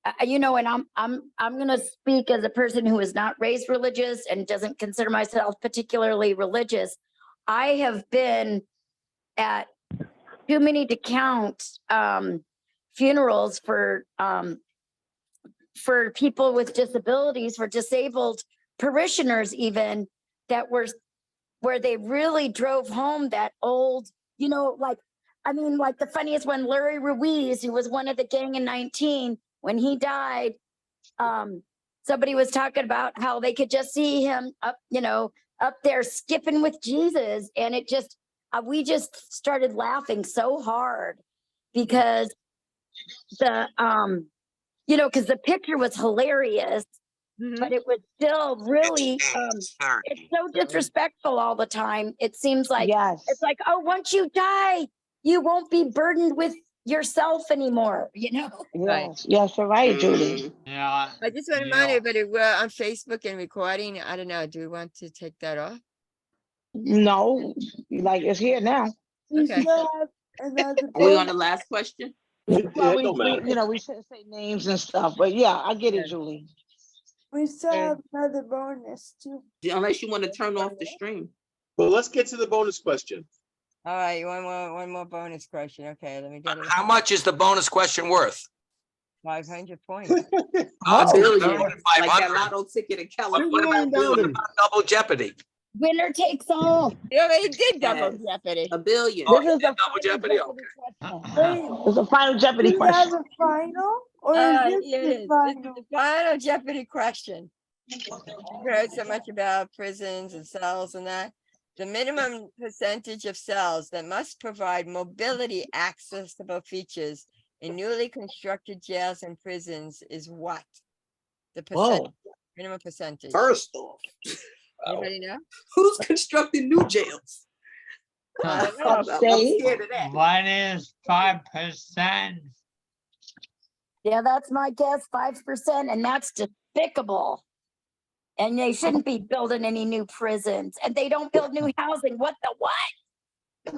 and I'm gonna speak as a person who is not raised religious and doesn't consider myself particularly religious. I have been at too many to count funerals for people with disabilities, for disabled parishioners, even that were where they really drove home that old, like the funniest one, Larry Ruiz, who was one of the gang in 19, when he died, somebody was talking about how they could just see him up there skipping with Jesus. And it just, we just started laughing so hard because because the picture was hilarious. But it was still really, it's so disrespectful all the time. It seems like, it's like, oh, once you die, you won't be burdened with yourself anymore, Yes, you're right, Judy. Yeah. I just want to remind everybody, we're on Facebook and recording. I don't know, do we want to take that off? No, like it's here now. Okay. Are we on the last question? Well, we shouldn't say names and stuff, but yeah, I get it, Julie. We still have another bonus too. Unless you want to turn off the stream. Well, let's get to the bonus question. All right, one more bonus question. Okay, let me get it. How much is the bonus question worth? 500 points. A billion. Like Like that lotto ticket in California. What about double jeopardy? Winner takes all. You already did double jeopardy. A billion. This is the double jeopardy. It's a final Jeopardy Do we have question. a final? Or is this the final? This is the final Jeopardy question. You've heard so much about prisons and cells and that. The minimum percentage of cells that must provide mobility accessible features in newly constructed jails and prisons is what? The percentage, minimum percentage. First off, anybody know? Who's constructing new jails? I'm scared of that. What is 5%? Yeah, that's my guess, 5%, and that's despicable. And they shouldn't be building any new prisons, and they don't build new housing. What the what?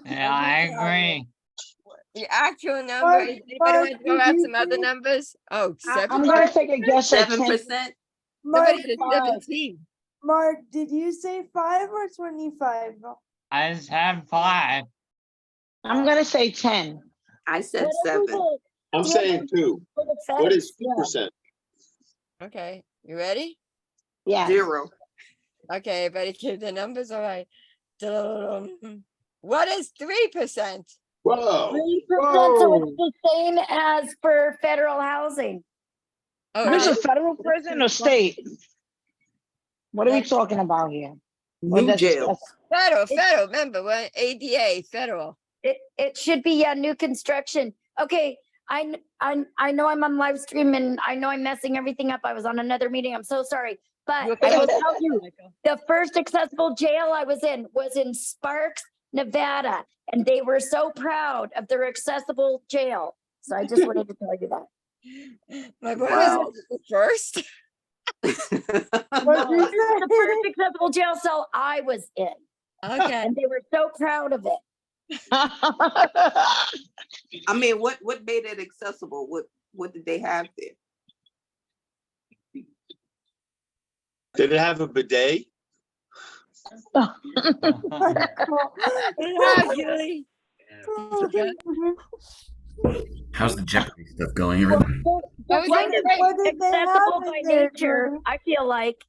Yeah, I agree. The actual number, anybody want to throw out some other numbers? Oh, I'm gonna take a guess at 7%. Somebody said 17. Mark, did you say 5 or 25? I said 5. I'm gonna say 10. I said 7. I'm saying 2. What is 2%? Okay, you ready? Yeah. 0. Okay, everybody give the numbers. All right. What is 3%? Whoa. 3%, so it's the same as for federal housing. Oh, This it is a federal prison or state? What are we talking about here? New jails. Federal, remember, we're ADA, federal. It should be new construction. Okay, I know I'm on live stream and I know I'm messing everything up. I was on another meeting. I'm so sorry. But I will tell you, the first accessible jail I was in Sparks, Nevada, and they were so proud of their accessible jail. So I just wanted to tell you that. My boy was the first. The first accessible jail cell I was in. Okay. And they were so proud of it. I mean, what made it accessible? What did they have there? Did it have a bidet? Yeah, Julie. How's the Jeopardy stuff going, everybody? They're kind of What did they have accessible in by there, nature, Jordan? I feel like.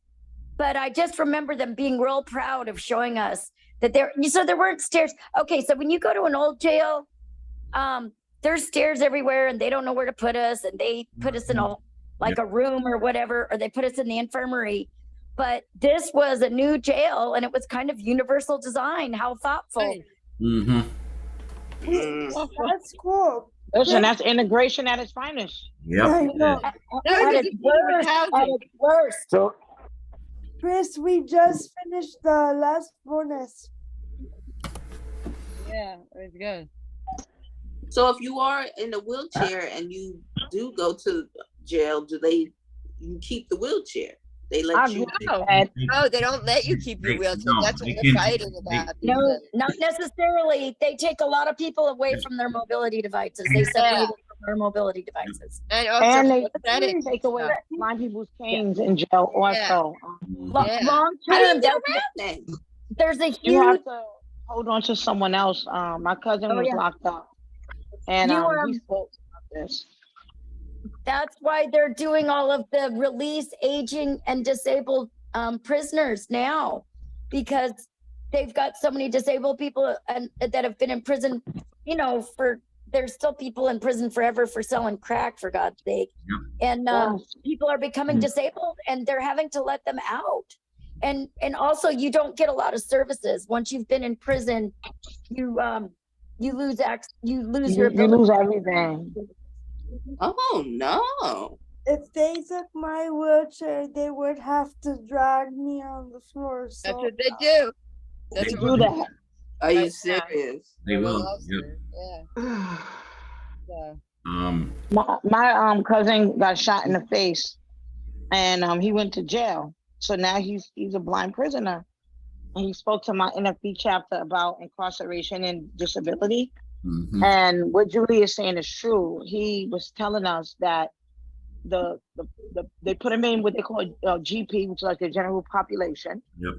But I just remember them being real proud of showing us that so there weren't stairs. Okay, so when you go to an old jail, there's stairs everywhere and they don't know where to put us, and they put us in a room or whatever, or they put us in the infirmary. But this was a new jail and it was kind of universal design. How thoughtful. Mm-hmm. That's cool. Listen, that's integration at its finest. Yep. I know. At its worst. So Chris, we just finished the last bonus. Yeah, it's good. So if you are in a wheelchair and you do go to jail, you keep the wheelchair? They let you. No, they don't let you keep your wheelchair. That's what we're fighting about. No, not necessarily. They take a lot of people away from their mobility devices. They separate them from their mobility devices. And also, and they pathetic take away stuff. blind people's canes in jail also. Long How do you term, get around that? there's a You have huge. to hold on to someone else. My cousin was locked up, and we spoke about this. That's why they're doing all of the release aging and disabled prisoners now, because they've got so many disabled people and that have been in prison, there's still people in prison forever for selling crack, for God's sake. And people are becoming disabled and they're having to let them out. And also you don't get a lot of services. Once you've been in prison, you lose your ability. You lose everything. Oh no. If they took my wheelchair, they would have to drag me on the floor. So That's what they do. That's They what do we're that. Are you serious? They will. lawsuit. Yeah. So, My cousin got shot in the face, and he went to jail. So now he's a blind prisoner, and he spoke to my NFB chapter about incarceration and disability. Mm-hmm. And what Julie is saying is true. He was telling us that they put him in what they call GP, which is like the general population. Yep.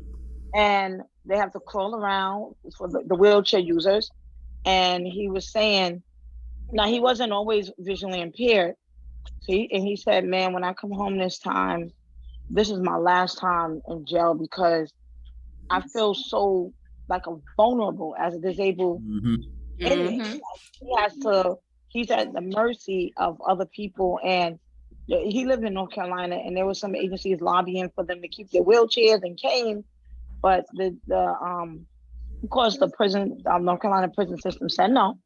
And they have to crawl around for the wheelchair users. And he was saying, now he wasn't always visually impaired. So he said, man, when I come home this time, this is my last time in jail because I feel so like a vulnerable as a disabled inmate. He's at the mercy of other people. And he lived in North Carolina, and there were some agencies lobbying for them to keep their wheelchairs and canes. But of course, the North Carolina prison system said no.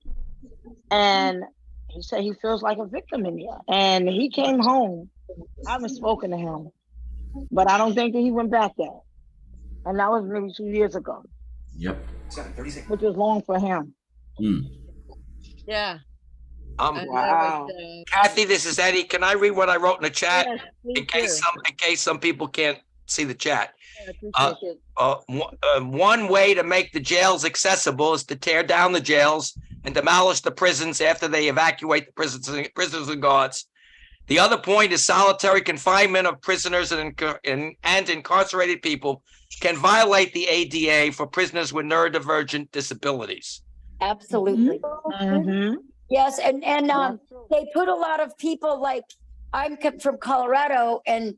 And he said he feels like a victim in here. And he came home. I haven't spoken to him, but I don't think that he went back there. And that was maybe 2 years ago. Yep. Which was long for him. yeah. Wow. Kathy, this is Eddie. Can I read what I wrote in the chat Yes, please in case some people can't see the chat? I appreciate it. One way to make the jails accessible is to tear down the jails and demolish the prisons after they evacuate the prisoners and guards. The other point is solitary confinement of prisoners and incarcerated people can violate the ADA for prisoners with neurodivergent disabilities. Absolutely. Mm-hmm. Yes, and they put a lot of people, like I'm from Colorado, and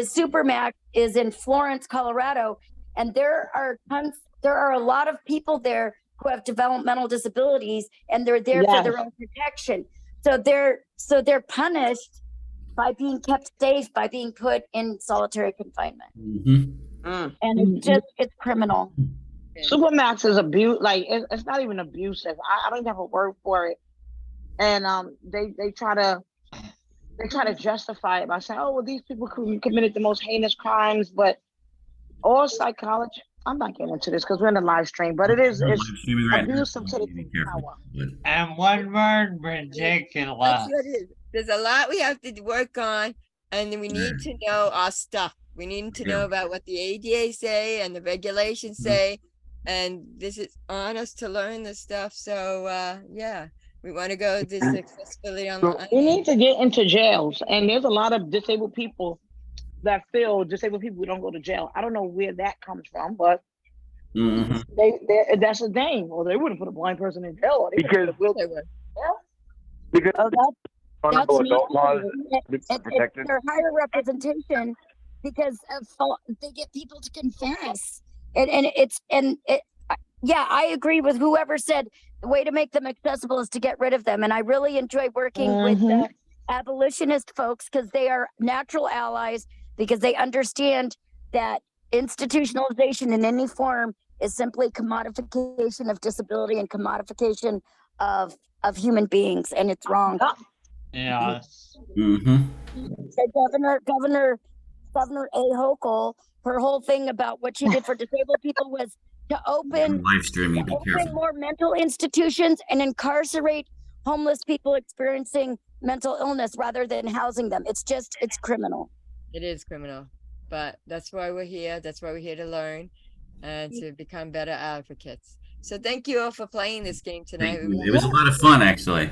Super Max is in Florence, Colorado, and there are a lot of people there who have developmental disabilities, and they're there for their own protection. So they're punished by being kept safe, by being put in solitary confinement. And it's criminal. Supermax is abuse, like it's not even abusive. I don't even have a word for it. And they try to justify it by saying, oh well, these people committed the most heinous crimes, but all psychology. I'm not getting into this because we're in a live stream, but it's abusive to the power. And one word, ridiculous. That's what it is. There's a lot we have to work on, and we need to know our stuff. We need to know about what the ADA say and the regulations say, and this is on us to learn this stuff. So yeah, we want to go this accessibility online. We need to get into jails, and there's a lot of disabled people that feel disabled people don't go to jail. I don't know where that comes from, but Mhm. That's the thing. Well, they wouldn't put a blind person in jail. Or they wouldn't Because put a wheelchair in. because Oh, that's vulnerable not adult laws it, be it's protected. their higher representation because of they get people to confess, and it's and it. Yeah, I agree with whoever said the way to make them accessible is to get rid of them, and I really enjoy working with the abolitionist folks because they are natural allies because they understand that institutionalization in any form is simply commodification of disability and commodification of human beings, and it's wrong. Yes. Mm-hmm. Governor A. Hochul, her whole thing about what she did for disabled people was to open Live streaming, be careful. more mental institutions and incarcerate homeless people experiencing mental illness rather than housing them. It's criminal. It is criminal, but that's why we're here. That's why we're here to learn and to become better advocates. So thank you all for playing this game tonight. It was a lot of fun, actually.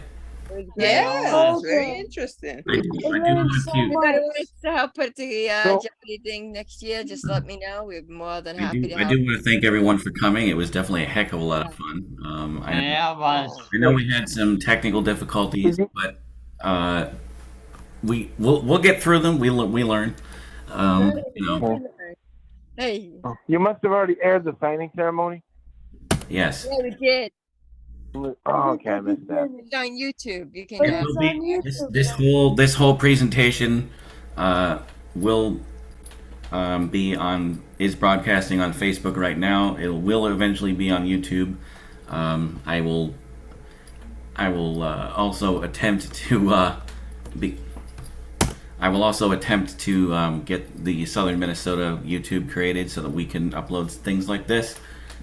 Yeah, it's very interesting. I do want to. Anybody wants to help put the So- Jeopardy thing next year, just let me know. We're more than I happy do, to I help. do want to thank everyone for coming. It was definitely a heck of a lot of fun. Yeah, it was. I know we had some technical difficulties, but we'll get through them. We learn. Hey, You must have already aired the signing ceremony. Yes. yeah, we did. Oh, okay, I missed that. It's on YouTube. You can. It will be- this whole presentation will is broadcasting on Facebook right now. It will eventually be on YouTube. I will also attempt to get the Southern Minnesota YouTube created so that we can upload things like this,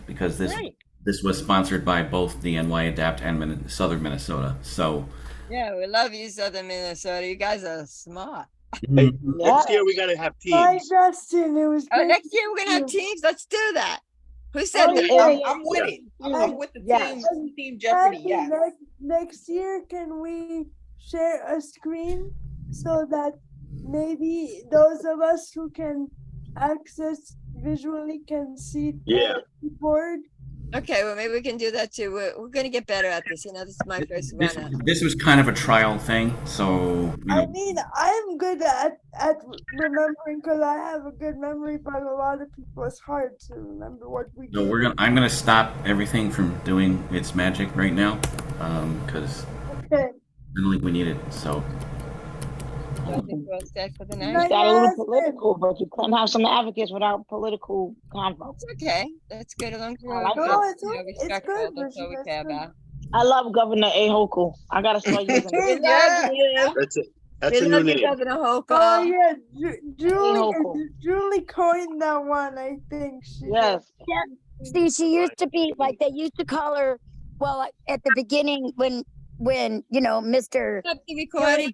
because this was sponsored by both the NY Adapt and Southern Minnesota. So Yeah, we love you, Southern Minnesota. You guys are smart. Hey, next year we gotta have Bye, teams. Justin. It was Oh, great next to year we're gonna have meet you. teams. Let's do that. Who said Oh, that? yeah. I'm with it. I'm with the team Jeopardy. Kathy, Yes. next year, can we share a screen so that maybe those of us who can access visually can see Yeah. the board? Okay, well, maybe we can do that too. We're gonna get better at this. You know, this is my first this run. this was kind of a trial thing. So I mean, I'm good at remembering because I have a good memory, but a lot of people, it's hard to remember what we So did. I'm gonna stop everything from doing its magic right now, because Okay. I don't think we need it. So I think we're all set for the You night. got a little political, but you couldn't have some advocates without political convo. It's okay. That's good. As long as we're like good, that. respectful. good, That's all we Bridget, care that's about. I love Governor A. Hochul. I gotta start using We it. love you. That's it. That's We a love new you, name. Governor Oh Hochul. yeah, Hochul. Julie coined that one. I think she. Yes. Yeah. See, she used to be like they used to call her. Well, at the beginning when Mr. Stop the recording.